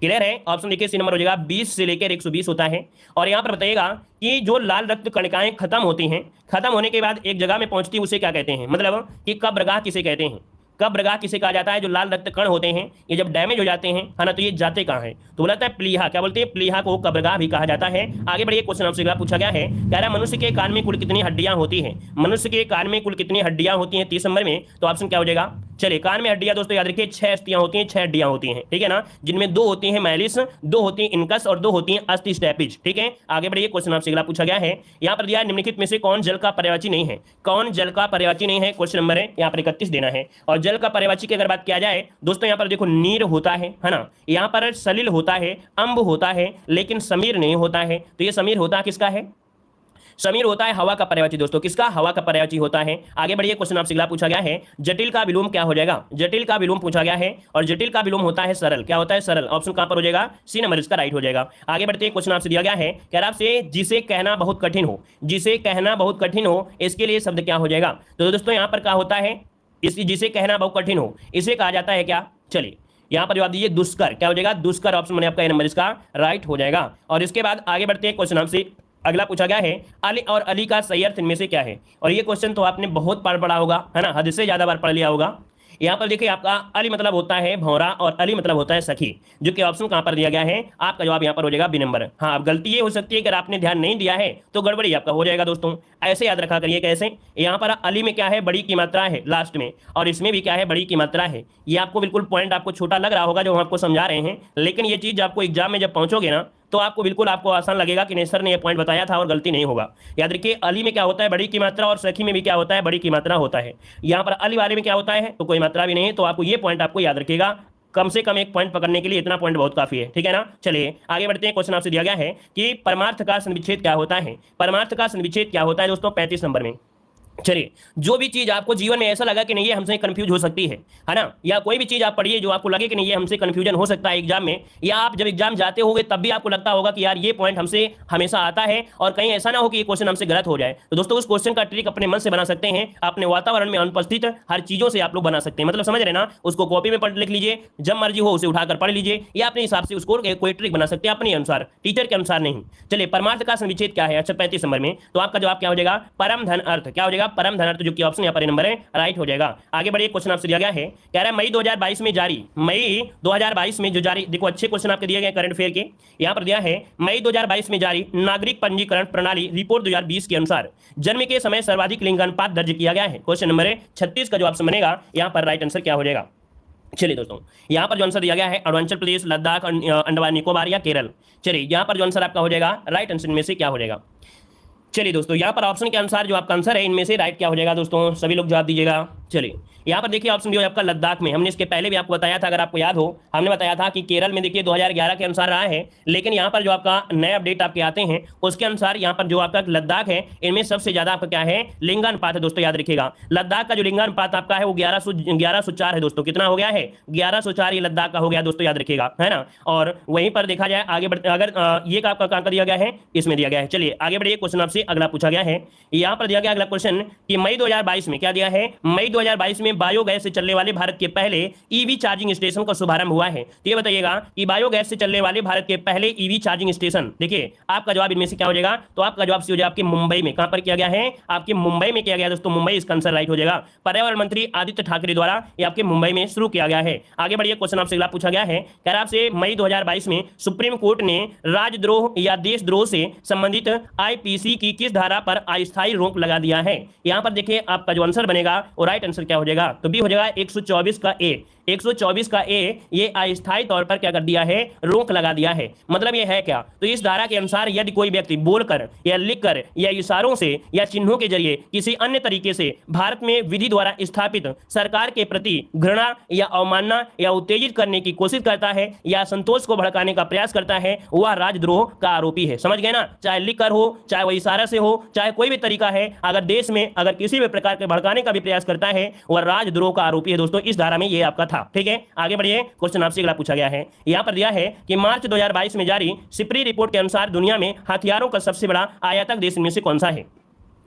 क्लियर है। ऑप्शन देखिए सी नंबर हो जाएगा, 20 से लेकर 120 होता है। और यहाँ पर बताइएगा कि जो लाल रक्त कणिकाएं खत्म होती हैं, खत्म होने के बाद एक जगह में पहुंचती है उसे क्या कहते हैं, मतलब कि कब्रगाह किसे कहते हैं। कब्रगाह किसे कहा जाता है, जो लाल रक्त कण होते हैं ये जब डैमेज हो जाते हैं, है ना, तो ये जाते कहाँ हैं, तो बोला था प्लीहा, क्या बोलते हैं, प्लीहा को कब्रगाह भी कहा जाता है। आगे बढ़िए, क्वेश्चन आपसे अगला पूछा गया है, कह रहा है मनुष्य के कान में कुल कितनी हड्डियां होती हैं। मनुष्य के कान में कुल कितनी हड्डियां होती हैं 30 नंबर में, तो ऑप्शन क्या हो जाएगा। चलिए कान में हड्डियां दोस्तों याद रखिए 6 अस्थियां होती हैं, 6 हड्डियां होती हैं, ठीक है ना, जिनमें 2 होती हैं मैलिस, 2 होती हैं इनकस और 2 होती हैं अस्थि स्टैपिज, ठीक है। आगे बढ़िए, क्वेश्चन आपसे अगला पूछा गया है, यहाँ पर दिया निम्नलिखित में से कौन जल का पर्यायवाची नहीं है। कौन जल का पर्यायवाची नहीं है, क्वेश्चन नंबर है यहाँ पर 31 देना है। और जल का पर्यायवाची की अगर बात किया जाए दोस्तों, यहाँ पर देखो नीर होता है ना, यहाँ पर सलिल होता है, अम्ब होता है, लेकिन समीर नहीं होता है। तो ये समीर होता किसका है, समीर होता है हवा का पर्यायवाची दोस्तों, किसका, हवा का पर्यायवाची होता है। आगे बढ़िए, क्वेश्चन आपसे अगला पूछा गया है, जटिल का विलोम क्या हो जाएगा। जटिल का विलोम पूछा गया है और जटिल का विलोम होता है सरल, क्या होता है, सरल। ऑप्शन कहां पर हो जाएगा, सी नंबर इसका राइट हो जाएगा। आगे बढ़ते हैं, क्वेश्चन आपसे दिया गया है, कह रहा आपसे जिसे कहना बहुत कठिन हो, जिसे कहना बहुत कठिन हो, इसके लिए शब्द क्या हो जाएगा। तो दोस्तों यहाँ पर क्या होता है, जिसे कहना बहुत कठिन हो इसे कहा जाता है क्या। चलिए यहाँ पर जवाब दीजिए दुष्कर, क्या हो जाएगा, दुष्कर, ऑप्शन बने आपका ए नंबर इसका राइट हो जाएगा। और इसके बाद आगे बढ़ते हैं, क्वेश्चन आपसे अगला पूछा गया है, अली और अली का सही अर्थ इनमें से क्या है। और ये क्वेश्चन तो आपने बहुत बार पढ़ा होगा, है ना, हद से ज्यादा बार पढ़ लिया होगा। यहाँ पर देखिए आपका अली मतलब होता है भौरा और अली मतलब होता है सखी, जो कि ऑप्शन कहाँ पर दिया गया है, आपका जवाब यहाँ पर हो जाएगा बी नंबर। हाँ, अब गलती ये हो सकती है अगर आपने ध्यान नहीं दिया है तो गड़बड़ी आपका हो जाएगा दोस्तों, ऐसे याद रखा करिए। कैसे, यहाँ पर अली में क्या है, बड़ी की मात्रा है लास्ट में, और इसमें भी क्या है, बड़ी की मात्रा है। ये आपको बिल्कुल पॉइंट आपको छोटा लग रहा होगा जो हम आपको समझा रहे हैं, लेकिन ये चीज़ आपको एग्जाम में जब पहुंचोगे ना तो आपको बिल्कुल आपको आसान लगेगा कि नहीं सर ने ये पॉइंट बताया था और गलती नहीं होगा। याद रखिए अली में क्या होता है, बड़ी की मात्रा, और सखी में भी क्या होता है, बड़ी की मात्रा होता है। यहाँ पर अली वाले में क्या होता है, तो कोई मात्रा भी नहीं है, तो आपको ये पॉइंट आपको याद रखिएगा, कम से कम एक पॉइंट पकड़ने के लिए इतना पॉइंट बहुत काफी है, ठीक है ना। चलिए आगे बढ़ते हैं। क्वेश्चन आपसे दिया गया है कि परमार्थ का सन्निविच्छेद क्या होता है। परमार्थ का सन्निविच्छेद क्या होता है दोस्तों, 35 नंबर में। चलिए, जो भी चीज आपको जीवन में ऐसा लगा कि नहीं ये हमसे कंफ्यूज हो सकती है ना, या कोई भी चीज आप पढ़िए जो आपको लगे कि नहीं ये हमसे कंफ्यूजन हो सकता है एग्जाम में, या आप जब एग्जाम जाते होगे तब भी आपको लगता होगा कि यार ये पॉइंट हमसे हमेशा आता है और कहीं ऐसा ना हो कि ये क्वेश्चन हमसे गलत हो जाए, तो दोस्तों उस क्वेश्चन का ट्रिक अपने मन से बना सकते हैं, अपने वातावरण में अनुपस्थित हर चीजों से आप लोग बना सकते हैं। मतलब समझ रहे ना, उसको कॉपी में पढ़ लिख लीजिए, जब मर्जी हो उसे उठाकर पढ़ लीजिए, या अपने हिसाब से उसको कोई ट्रिक बना सकते हैं अपने अनुसार, टीचर के अनुसार नहीं। चलिए, परमार्थ का सन्निच्छेद क्या है, अच्छा 35 नंबर में, तो आपका जवाब क्या हो जाएगा, परम धन अर्थ। क्या हो जाएगा, परम धन अर्थ, जो कि ऑप्शन यहाँ पर नंबर है राइट हो जाएगा। आगे बढ़िए, क्वेश्चन आपसे दिया गया है, कह रहा है मई 2022 में जारी, मई 2022 में जो जारी, देखो अच्छे क्वेश्चन आपके दिए गए करंट अफेयर के, यहाँ पर दिया है मई 2022 में जारी नागरिक पंजीकरण प्रणाली रिपोर्ट 2020 के अनुसार जन्म के समय सर्वाधिक लिंगानुपात दर्ज किया गया है। क्वेश्चन नंबर है 36 का जो ऑप्शन बनेगा यहाँ पर राइट आंसर क्या हो जाएगा। चलिए दोस्तों, यहाँ पर जो आंसर दिया गया है अरुणाचल प्रदेश, लद्दाख, अंडमान निकोबार या केरल। चलिए, यहाँ पर जो आंसर आपका हो जाएगा राइट आंसर में से क्या हो जाएगा। चलिए दोस्तों, यहाँ पर ऑप्शन के अनुसार जो आपका आंसर है इनमें से राइट क्या हो जाएगा दोस्तों, सभी लोग जवाब दीजिएगा। चलिए, यहाँ पर देखिए ऑप्शन जो है आपका लद्दाख में, हमने इसके पहले भी आपको बताया था, अगर आपको याद हो, हमने बताया था कि केरल में देखिए 2011 के अनुसार रहा है, लेकिन यहाँ पर जो आपका नए अपडेट आपके आते हैं उसके अनुसार यहाँ पर जो आपका लद्दाख है इनमें सबसे ज्यादा आपका क्या है, लिंगानुपात है दोस्तों, याद रखिएगा। लद्दाख का जो लिंगानुपात आपका है वो 1104 है दोस्तों, कितना हो गया है, 1104 ये लद्दाख का हो गया दोस्तों, याद रखिएगा, है ना। और वहीं पर देखा जाए आगे बढ़, अगर ये आपका कहाँ का दिया गया है, इसमें दिया गया है। चलिए आगे बढ़िए, क्वेश्चन आपसे अगला पूछा गया है, यहाँ पर दिया गया अगला क्वेश्चन कि मई 2022 में क्या दिया है, मई 2022 में बायोगैस से चलने वाले भारत के पहले ईवी चार्जिंग स्टेशन का शुभारंभ हुआ है। तो ये बताइएगा कि बायोगैस से चलने वाले भारत के पहले ईवी चार्जिंग स्टेशन, देखिए आपका जवाब इनमें से क्या हो जाएगा, तो आपका जवाब हो जाएगा आपके मुंबई में। कहां पर किया गया है, आपके मुंबई में किया गया दोस्तों, मुंबई इसका आंसर राइट हो जाएगा। पर्यावरण मंत्री आदित्य ठाकरे द्वारा ये आपके मुंबई में शुरू किया गया है। आगे बढ़िए, क्वेश्चन आपसे अगला पूछा गया है, कह रहा आपसे मई 2022 में सुप्रीम कोर्ट ने राजद्रोह या देशद्रोह से संबंधित आईपीसी की किस धारा पर अस्थायी रोक लगा दिया है। यहां पर देखिए आपका जो आंसर बनेगा वो राइट आंसर क्या हो जाएगा, तो बी हो जाएगा 124 का ए। 124 का ए, ये अस्थायी तौर पर क्या कर दिया है, रोक लगा दिया है। मतलब ये है क्या, तो इस धारा के अनुसार यदि कोई व्यक्ति बोलकर या लिखकर या इशारों से या चिन्हों के जरिए किसी अन्य तरीके से भारत में विधि द्वारा स्थापित सरकार के प्रति घृणा या अवमानना या उत्तेजित करने की कोशिश करता है या संतोष को भड़काने का प्रयास करता है, वह राजद्रोह का आरोपी है। समझ गए ना, चाहे लिखकर हो, चाहे वह इशारा से हो, चाहे कोई भी तरीका है, अगर देश में अगर किसी भी प्रकार के भड़काने का भी प्रयास करता है वह राजद्रोह का आरोपी है दोस्तों। इस धारा में ये आपका था, ठीक है। आगे बढ़िए, क्वेश्चन आपसे अगला पूछा गया है, यहां पर दिया है कि मार्च 2022 में जारी सिप्री रिपोर्ट के अनुसार दुनिया में हथियारों का सबसे बड़ा आयातक देश इनमें से कौन सा है।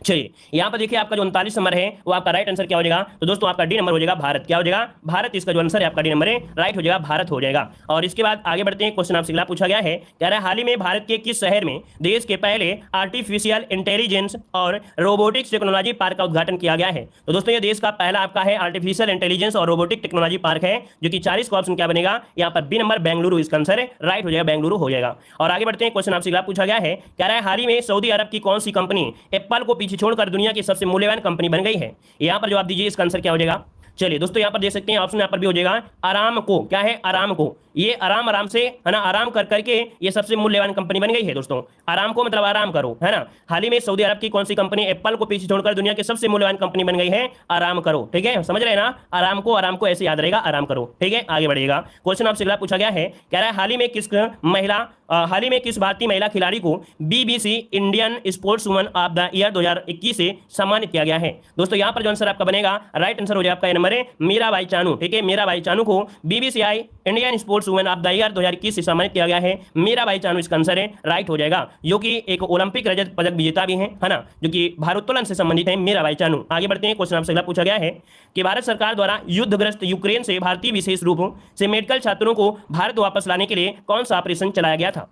चलिए, यहां पर देखिए आपका जो 39 नंबर है वो आपका राइट आंसर क्या हो जाएगा, तो दोस्तों आपका डी नंबर हो जाएगा भारत। क्या हो जाएगा, भारत, इसका जो आंसर है आपका डी नंबर है राइट हो जाएगा, भारत हो जाएगा। और इसके बाद आगे बढ़ते हैं, क्वेश्चन आपसे अगला पूछा गया है, कह रहा है हाल ही में भारत के किस शहर में देश के पहले आर्टिफिशियल इंटेलिजेंस और रोबोटिक्स टेक्नोलॉजी पार्क का उद्घाटन किया गया है। तो दोस्तों ये देश का पहला आपका है आर्टिफिशियल इंटेलिजेंस और रोबोटिक टेक्नोलॉजी पार्क है, जो कि 40 का ऑप्शन क्या बनेगा, यहाँ पर बी नंबर बेंगलुरु इसका आंसर है राइट हो जाएगा, बेंगलुरु हो जाएगा। और आगे बढ़ते हैं, क्वेश्चन आपसे अगला पूछा गया है, कह रहा है हाल ही में सऊदी अरब की कौन सी कंपनी एप्पल को पीछे छोड़कर दुनिया की सबसे मूल्यवान कंपनी बन गई है। यहां पर जवाब दीजिए, इसका आंसर क्या हो जाएगा। चलिए दोस्तों, यहां पर देख सकते हैं ऑप्शन यहां पर भी हो जाएगा अरामको। क्या है, अरामको, ये आराम से है ना, आराम कर करके ये सबसे मूल्यवान कंपनी बन गई है दोस्तों। अरामको मतलब आराम करो, है ना। हाल ही में सऊदी अरब की कौन सी कंपनी एप्पल को पीछे छोड़कर दुनिया की सबसे मूल्यवान कंपनी बन गई है, आराम करो, ठीक है, समझ रहे हैं ना। आरामको ऐसे याद रहेगा, आराम करो, ठीक है। आगे बढ़िएगा, क्वेश्चन आपसे अगला पूछा गया है, कह रहा है हाल ही में किस भारतीय महिला खिलाड़ी को BBC Indian sports woman of the year 2021 से सम्मानित किया गया है। दोस्तों यहाँ पर जो आंसर आपका बनेगा राइट आंसर हो जाएगा आपका नंबर है मीराबाई चानू, ठीक है। मीराबाई चानू को BBC Indian sports woman of the year 2021 से सम्मानित किया गया है। मीराबाई चानू इसका आंसर है राइट हो जाएगा, जो कि एक ओलंपिक रजत पदक विजेता भी है ना, जो कि भारोत्तोलन से संबंधित है मीराबाई चानू। आगे बढ़ते हैं, क्वेश्चन आपसे अगला पूछा गया है कि भारत सरकार द्वारा युद्धग्रस्त यूक्रेन से भारतीय विशेष रूप से मेडिकल छात्रों को भारत वापस लाने के लिए कौन सा ऑपरेशन चलाया गया था।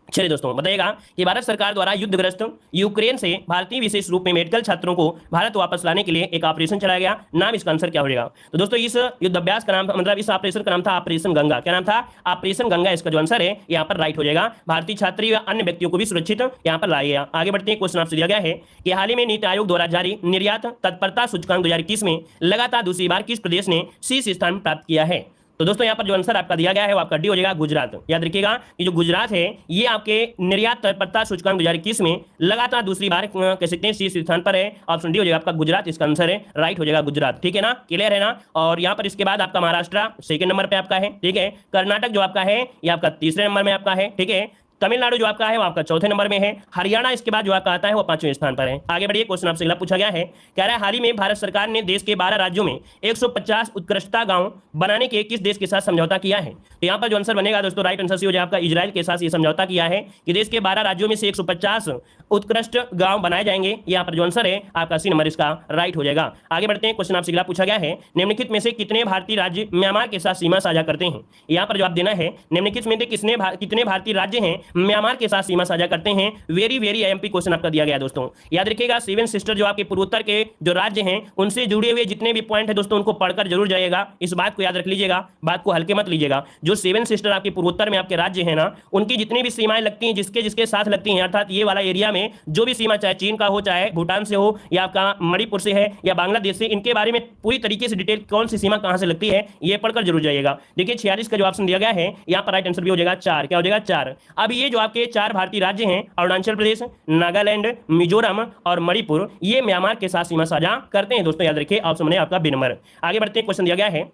चलिए दोस्तों, बताइएगा कि भारत सरकार द्वारा युद्धग्रस्त यूक्रेन से भारतीय विशेष रूप में मेडिकल छात्रों को भारत वापस लाने के लिए एक ऑपरेशन चलाया गया, नाम इसका आंसर क्या हो जाएगा। तो दोस्तों इस युद्धाभ्यास का नाम, मतलब इस ऑपरेशन का नाम था ऑपरेशन गंगा। क्या नाम था, ऑपरेशन गंगा, इसका जो आंसर है यहाँ पर राइट हो जाएगा। भारतीय छात्री व अन्य व्यक्तियों को भी सुरक्षित यहाँ पर लाया गया। आगे बढ़ते हैं, क्वेश्चन आपसे दिया गया है कि हाल ही में नीति आयोग द्वारा जारी निर्यात तत्परता सूचकांक 2021 में लगातार दूसरी बार किस प्रदेश ने शीर्ष स्थान प्राप्त किया है। तो दोस्तों यहाँ पर जो आंसर आपका दिया गया है वो आपका डी हो जाएगा गुजरात। याद रखिएगा कि जो गुजरात है ये आपके निर्यात तत्परता सूचकांक 2021 में लगातार दूसरी बार कह सकते हैं शीर्ष स्थान पर है। ऑप्शन डी हो जाएगा आपका गुजरात, इसका आंसर है राइट हो जाएगा गुजरात। ठीक है ना, क्लियर है ना। और यहाँ पर इसके बाद आपका महाराष्ट्र सेकंड नंबर पे आपका है। ठीक है, कर्नाटक जो आपका है ये आपका तीसरे नंबर में आपका है। ठीक है, तमिलनाडु जो आपका है वो आपका चौथे नंबर में है। हरियाणा इसके बाद जो आपका आता है वो 5वें स्थान पर है। आगे बढ़िए, क्वेश्चन आपसे अगला पूछा गया है, कह रहा है हाल ही में भारत सरकार ने देश के 12 राज्यों में 150 उत्कृष्टता गांव बनाने के किस देश के साथ समझौता किया है। तो यहाँ पर जो आंसर बनेगा दोस्तों राइट आंसर हो जाएगा आपका इजराइल के साथ ये समझौता किया है कि देश के 12 राज्यों में से 150 उत्कृष्ट गांव बनाए जाएंगे। यहाँ पर जो आंसर है आपका सी नंबर इसका राइट हो जाएगा। आगे बढ़ते हैं, क्वेश्चन आपसे अगला पूछा गया है, निम्नलिखित में से कितने भारतीय राज्य म्यांमार के साथ सीमा साझा करते हैं। यहाँ पर जवाब देना है निम्नलिखित में से कितने भारतीय राज्य हैं म्यांमार के साथ सीमा साझा करते हैं। वेरी वेरी आईएमपी क्वेश्चन आपका दिया गया दोस्तों। याद रखिएगा सेवन सिस्टर जो आपके पूर्वोत्तर के जो राज्य हैं उनसे जुड़े हुए जितने भी पॉइंट है दोस्तों उनको पढ़कर जरूर जाइएगा। इस बात को याद रख लीजिएगा, बात को हल्के मत लीजिएगा। जो सेवन सिस्टर आपके पूर्वोत्तर में आपके राज्य हैं ना, उनकी जितनी भी सीमाएं लगती हैं जिसके जिसके साथ लगती हैं, अर्थात ये वाला एरिया में जो भी सीमा चाहे चीन का हो, चाहे भूटान से हो, या आपका मणिपुर से है या बांग्लादेश से, इनके बारे में पूरी तरीके से डिटेल कौन सी सीमा कहां से लगती है ये पढ़कर जरूर जाइएगा। देखिए 46 का जो ऑप्शन दिया गया है यहाँ पर राइट आंसर भी हो जाएगा 4। क्या हो जाएगा 4। अब ये जो आपके 4 भारतीय राज्य हैं अरुणाचल प्रदेश, नागालैंड, मिजोरम और मणिपुर, ये म्यांमार के साथ सीमा साझा करते हैं दोस्तों। याद रखिए ऑप्शन है आपका बी नंबर। आगे बढ़ते हैं, क्वेश्चन दिया गया है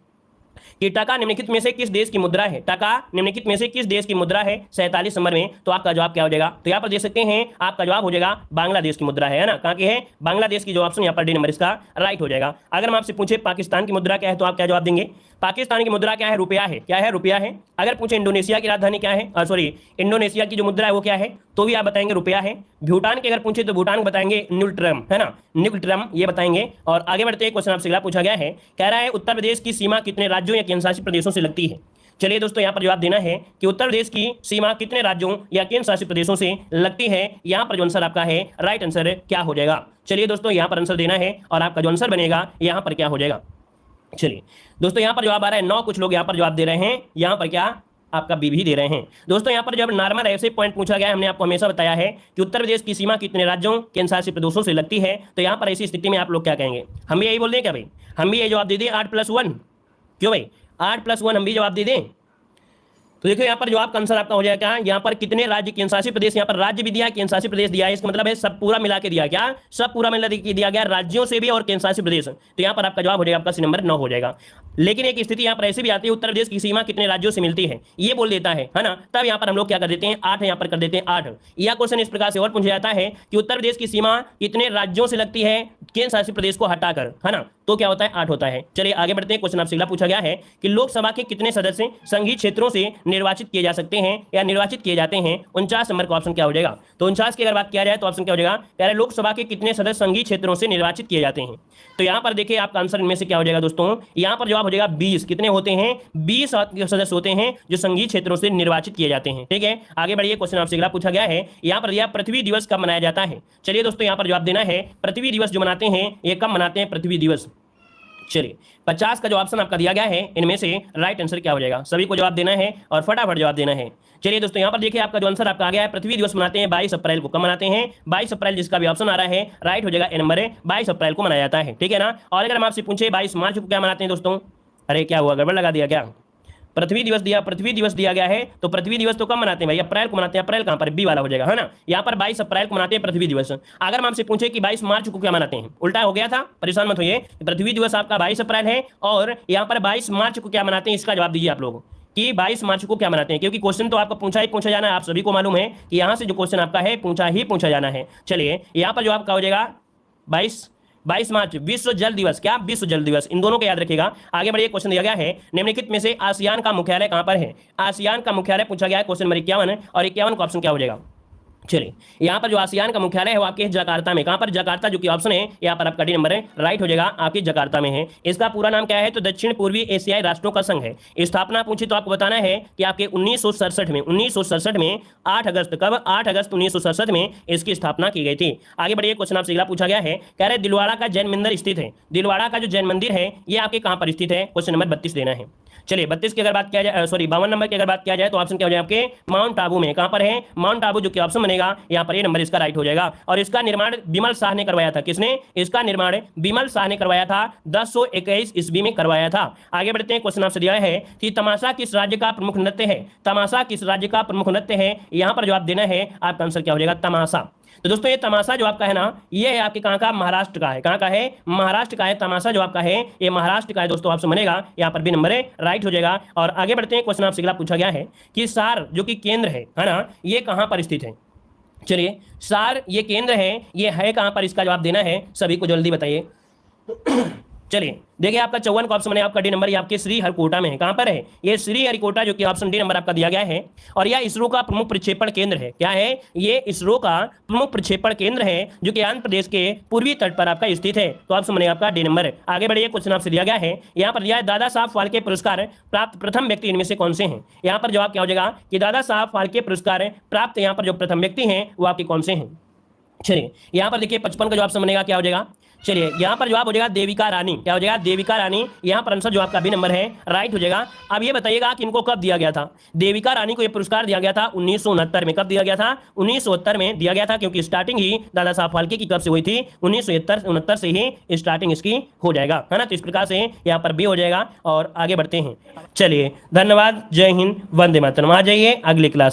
कि टका निम्नलिखित में से किस देश की मुद्रा है। टका निम्नलिखित में से किस देश की मुद्रा है 47 नंबर में। तो आपका जवाब क्या हो जाएगा, तो यहाँ पर देख सकते हैं आपका जवाब हो जाएगा बांग्लादेश की मुद्रा है ना। कहाँ की है, बांग्लादेश की जो ऑप्शन यहाँ पर डी नंबर इसका राइट हो जाएगा। अगर हम आपसे पूछे पाकिस्तान की मुद्रा क्या है तो आप क्या जवाब देंगे। पाकिस्तान की मुद्रा क्या है, रुपया है। क्या है, रुपया है। अगर पूछे इंडोनेशिया की राजधानी क्या है, सॉरी इंडोनेशिया की जो मुद्रा है वो क्या है, तो भी आप बताएंगे रुपया है। भूटान के अगर पूछे तो भूटान को बताएंगे न्यूट्रम है ना, न्यूट्रम ये बताएंगे। और आगे बढ़ते हैं, क्वेश्चन आपसे अगला पूछा गया है, कह रहा है उत्तर प्रदेश की सीमा कितने राज्यों या केंद्रशासित प्रदेशों से लगती है। चलिए दोस्तों यहाँ पर जवाब देना है कि उत्तर प्रदेश की सीमा कितने राज्यों या केंद्र शासित प्रदेशों से लगती है। यहाँ पर जो आंसर आपका है राइट आंसर क्या हो जाएगा। चलिए दोस्तों यहाँ पर आंसर देना है और आपका जो आंसर बनेगा यहाँ पर क्या हो जाएगा। चलिए दोस्तों यहाँ पर जवाब आ रहा है 9। कुछ लोग यहाँ पर जवाब दे रहे हैं, यहाँ पर क्या आपका बी भी दे रहे हैं। दोस्तों यहाँ पर जब नॉर्मल ऐसे पॉइंट पूछा गया है, हमने आपको हमेशा बताया है कि उत्तर प्रदेश की सीमा कितने राज्यों केंद्र शासित प्रदेशों से लगती है। तो यहाँ पर ऐसी स्थिति में आप लोग क्या कहेंगे, हम भी यही बोल दें क्या भाई, हम भी यही जवाब दे दें 8+1। क्यों भाई 8+1 हम भी जवाब दे दें। तो देखो यहाँ पर जवाब का आंसर आपका हो जाएगा, यहाँ पर कितने राज्य केंद्र शासित प्रदेश, यहाँ पर राज्य भी दिया है केंद्र शासित प्रदेश दिया है, इसका मतलब है सब पूरा मिला के दिया। क्या सब पूरा मिला के दिया गया, राज्यों से भी और केंद्र शासित प्रदेश। तो यहाँ पर आपका जवाब हो जाएगा आपका सी नंबर 9 हो जाएगा। लेकिन एक स्थिति यहाँ पर ऐसे भी आती है उत्तर प्रदेश की सीमा कितने राज्यों से मिलती है ये बोल देता है ना, तब यहाँ पर हम लोग क्या कर देते हैं 8 यहाँ पर कर देते हैं 8। यह क्वेश्चन इस प्रकार से और पूछा जाता है कि उत्तर प्रदेश की सीमा कितने राज्यों से लगती है केंद्र शासित प्रदेश को हटाकर, है ना, तो क्या होता है 8 होता है। चलिए आगे बढ़ते हैं, क्वेश्चन आपसे अगला पूछा गया है कि लोकसभा के कितने सदस्य संघीय क्षेत्रों से निर्वाचित किए जा सकते हैं या निर्वाचित किए जाते हैं। 49 नंबर का ऑप्शन क्या हो जाएगा। तो 49 की अगर बात किया जाए तो ऑप्शन क्या हो जाएगा, कह रहे लोकसभा के कितने सदस्य संघीय क्षेत्रों से निर्वाचित किए जाते हैं। तो यहाँ पर देखिए आपका आंसर इनमें से क्या हो जाएगा दोस्तों, यहाँ पर जवाब हो जाएगा 20। कितने होते हैं, 20 सदस्य होते हैं जो संघीय क्षेत्रों से निर्वाचित किए जाते हैं। ठीक है, आगे बढ़िए, क्वेश्चन आपसे अगला पूछा गया है, यहाँ पर दिया पृथ्वी दिवस कब मनाया जाता है। चलिए दोस्तों यहाँ पर जवाब देना है पृथ्वी दिवस जो मनाते हैं ये कब मनाते हैं पृथ्वी दिवस। चलिए 50 का जो ऑप्शन आपका दिया गया है इनमें से राइट आंसर क्या हो जाएगा, सभी को जवाब देना है और फटाफट जवाब देना है। चलिए दोस्तों यहाँ पर देखिए आपका जो आंसर आपका आ गया है पृथ्वी दिवस मनाते हैं 22 अप्रैल को। कब मनाते हैं, 22 अप्रैल, जिसका भी ऑप्शन आ रहा है राइट हो जाएगा ए नंबर 22 अप्रैल को मनाया जाता है। ठीक है ना। और अगर हम आपसे पूछे 22 मार्च को क्या मनाते हैं दोस्तों, अरे क्या हुआ, गड़बड़ लगा दिया क्या, पृथ्वी दिवस दिया गया है तो पृथ्वी दिवस तो कब मनाते हैं भाई, अप्रैल को मनाते हैं। अप्रैल कहां पर, बी वाला हो जाएगा, है ना। यहाँ पर 22 अप्रैल को मनाते हैं पृथ्वी दिवस। अगर हम आपसे पूछे कि 22 मार्च को क्या मनाते हैं, उल्टा हो गया था, परेशान मत होइए। पृथ्वी दिवस आपका 22 अप्रैल है और यहाँ पर 22 मार्च को क्या मनाते हैं, इसका जवाब दीजिए आप लोग कि 22 मार्च को क्या मनाते हैं, क्योंकि क्वेश्चन तो आपको पूछा जाना है। आप सभी को मालूम है कि यहाँ से जो क्वेश्चन आपका है पूछा जाना है। चलिए यहाँ पर जवाब क्या हो जाएगा 22 मार्च विश्व जल दिवस। क्या, विश्व जल दिवस, इन दोनों को याद रखिएगा। आगे बढ़िए, क्वेश्चन दिया गया है निम्नलिखित में से आसियान का मुख्यालय कहां पर है। आसियान का मुख्यालय पूछा गया है क्वेश्चन नंबर 51 और 51 का ऑप्शन क्या हो जाएगा। चलिए यहाँ पर जो आसियान का मुख्यालय है वो आपके जकार्ता में। कहां पर, जकार्ता, जो कि ऑप्शन है यहाँ पर आपका डी नंबर है राइट हो जाएगा, आपके जकार्ता में है। इसका पूरा नाम क्या है, तो दक्षिण पूर्वी एशियाई राष्ट्रों का संघ है। स्थापना पूछी तो आपको बताना है कि आपके 1967 में 8 अगस्त, कब, 8 अगस्त 1967 में इसकी स्थापना की गई थी। आगे बढ़िए, क्वेश्चन आपसे अगला पूछा गया है, कह रहे दिलवाड़ा का जैन मंदिर स्थित है। दिलवाड़ा का जो जैन मंदिर है ये आपके कहां पर स्थित है, क्वेश्चन नंबर 32 देना है। चलिए 32 की अगर बात किया जाए, सॉरी 52 नंबर की अगर बात किया जाए तो ऑप्शन क्या हो जाए आपके माउंट आबू में। कहां पर है, माउंट आबू, जो कि ऑप्शन बनेगा बनेगा यहाँ पर ये नंबर इसका राइट हो जाएगा। और इसका निर्माण बिमल शाह ने करवाया था। किसने? इसका निर्माण बिमल शाह ने करवाया था, 1021 ईस्वी में करवाया था। आगे बढ़ते हैं, क्वेश्चन आपसे दिया है कि तमाशा किस राज्य का प्रमुख नृत्य है? तमाशा किस राज्य का प्रमुख नृत्य है? यहां पर जवाब देना है, आपका आंसर क्या हो जाएगा? तमाशा। तो दोस्तों ये तमाशा जो आपका है ना, ये है आपके कहां का? महाराष्ट्र का है। कहां का है? महाराष्ट्र का है। तमाशा जो आपका है ये महाराष्ट्र का है दोस्तों, आपसे बनेगा यहाँ पर भी नंबर राइट हो जाएगा। और आगे बढ़ते हैं, क्वेश्चन आपसे अगला पूछा गया है कि सार जो कि केंद्र है ना, ये कहां पर स्थित है? चलिए, सार ये केंद्र है, ये है कहां पर? इसका जवाब देना है, सभी को जल्दी बताइए। चलिए देखिए, आपका 54 का ऑप्शन बने आपका डी नंबर, ये आपके श्रीहरिकोटा में है। कहां पर है? ये श्रीहरिकोटा, जो कि ऑप्शन डी नंबर आपका दिया गया है। और यह इसरो का प्रमुख प्रक्षेपण केंद्र है। क्या है? ये इसरो का प्रमुख प्रक्षेपण केंद्र है, जो कि आंध्र प्रदेश के पूर्वी तट पर आपका स्थित है। तो ऑप्शन बने आपका डी नंबर। आगे बढ़िए, क्वेश्चन आपसे दिया गया है, यहाँ पर दिया है दादा साहब फाल्के पुरस्कार प्राप्त प्रथम व्यक्ति इनमें से कौन से हैं? यहाँ पर जवाब क्या हो जाएगा कि दादा साहब फाल्के पुरस्कार प्राप्त यहाँ पर जो प्रथम व्यक्ति हैं वो आपके कौन से हैं? चलिए यहाँ पर देखिए 55 का जवाब से बनेगा, क्या हो जाएगा? चलिए यहाँ पर जवाब हो जाएगा देविका रानी। क्या हो जाएगा? देविका रानी। यहाँ पर आंसर जो आपका भी नंबर है राइट हो जाएगा। अब ये बताइएगा कि इनको कब दिया गया था? देविका रानी को ये पुरस्कार दिया गया था 1969 में। कब दिया गया था? 1969 में दिया गया था, क्योंकि स्टार्टिंग ही दादा साहब फाल्के की कब से हुई थी? 1969 से ही स्टार्टिंग इसकी हो जाएगा, है ना। तो इस प्रकार से यहाँ पर भी हो जाएगा। और आगे बढ़ते हैं। चलिए धन्यवाद, जय हिंद, वंदे मातरम। आ जाइए अगली क्लास में।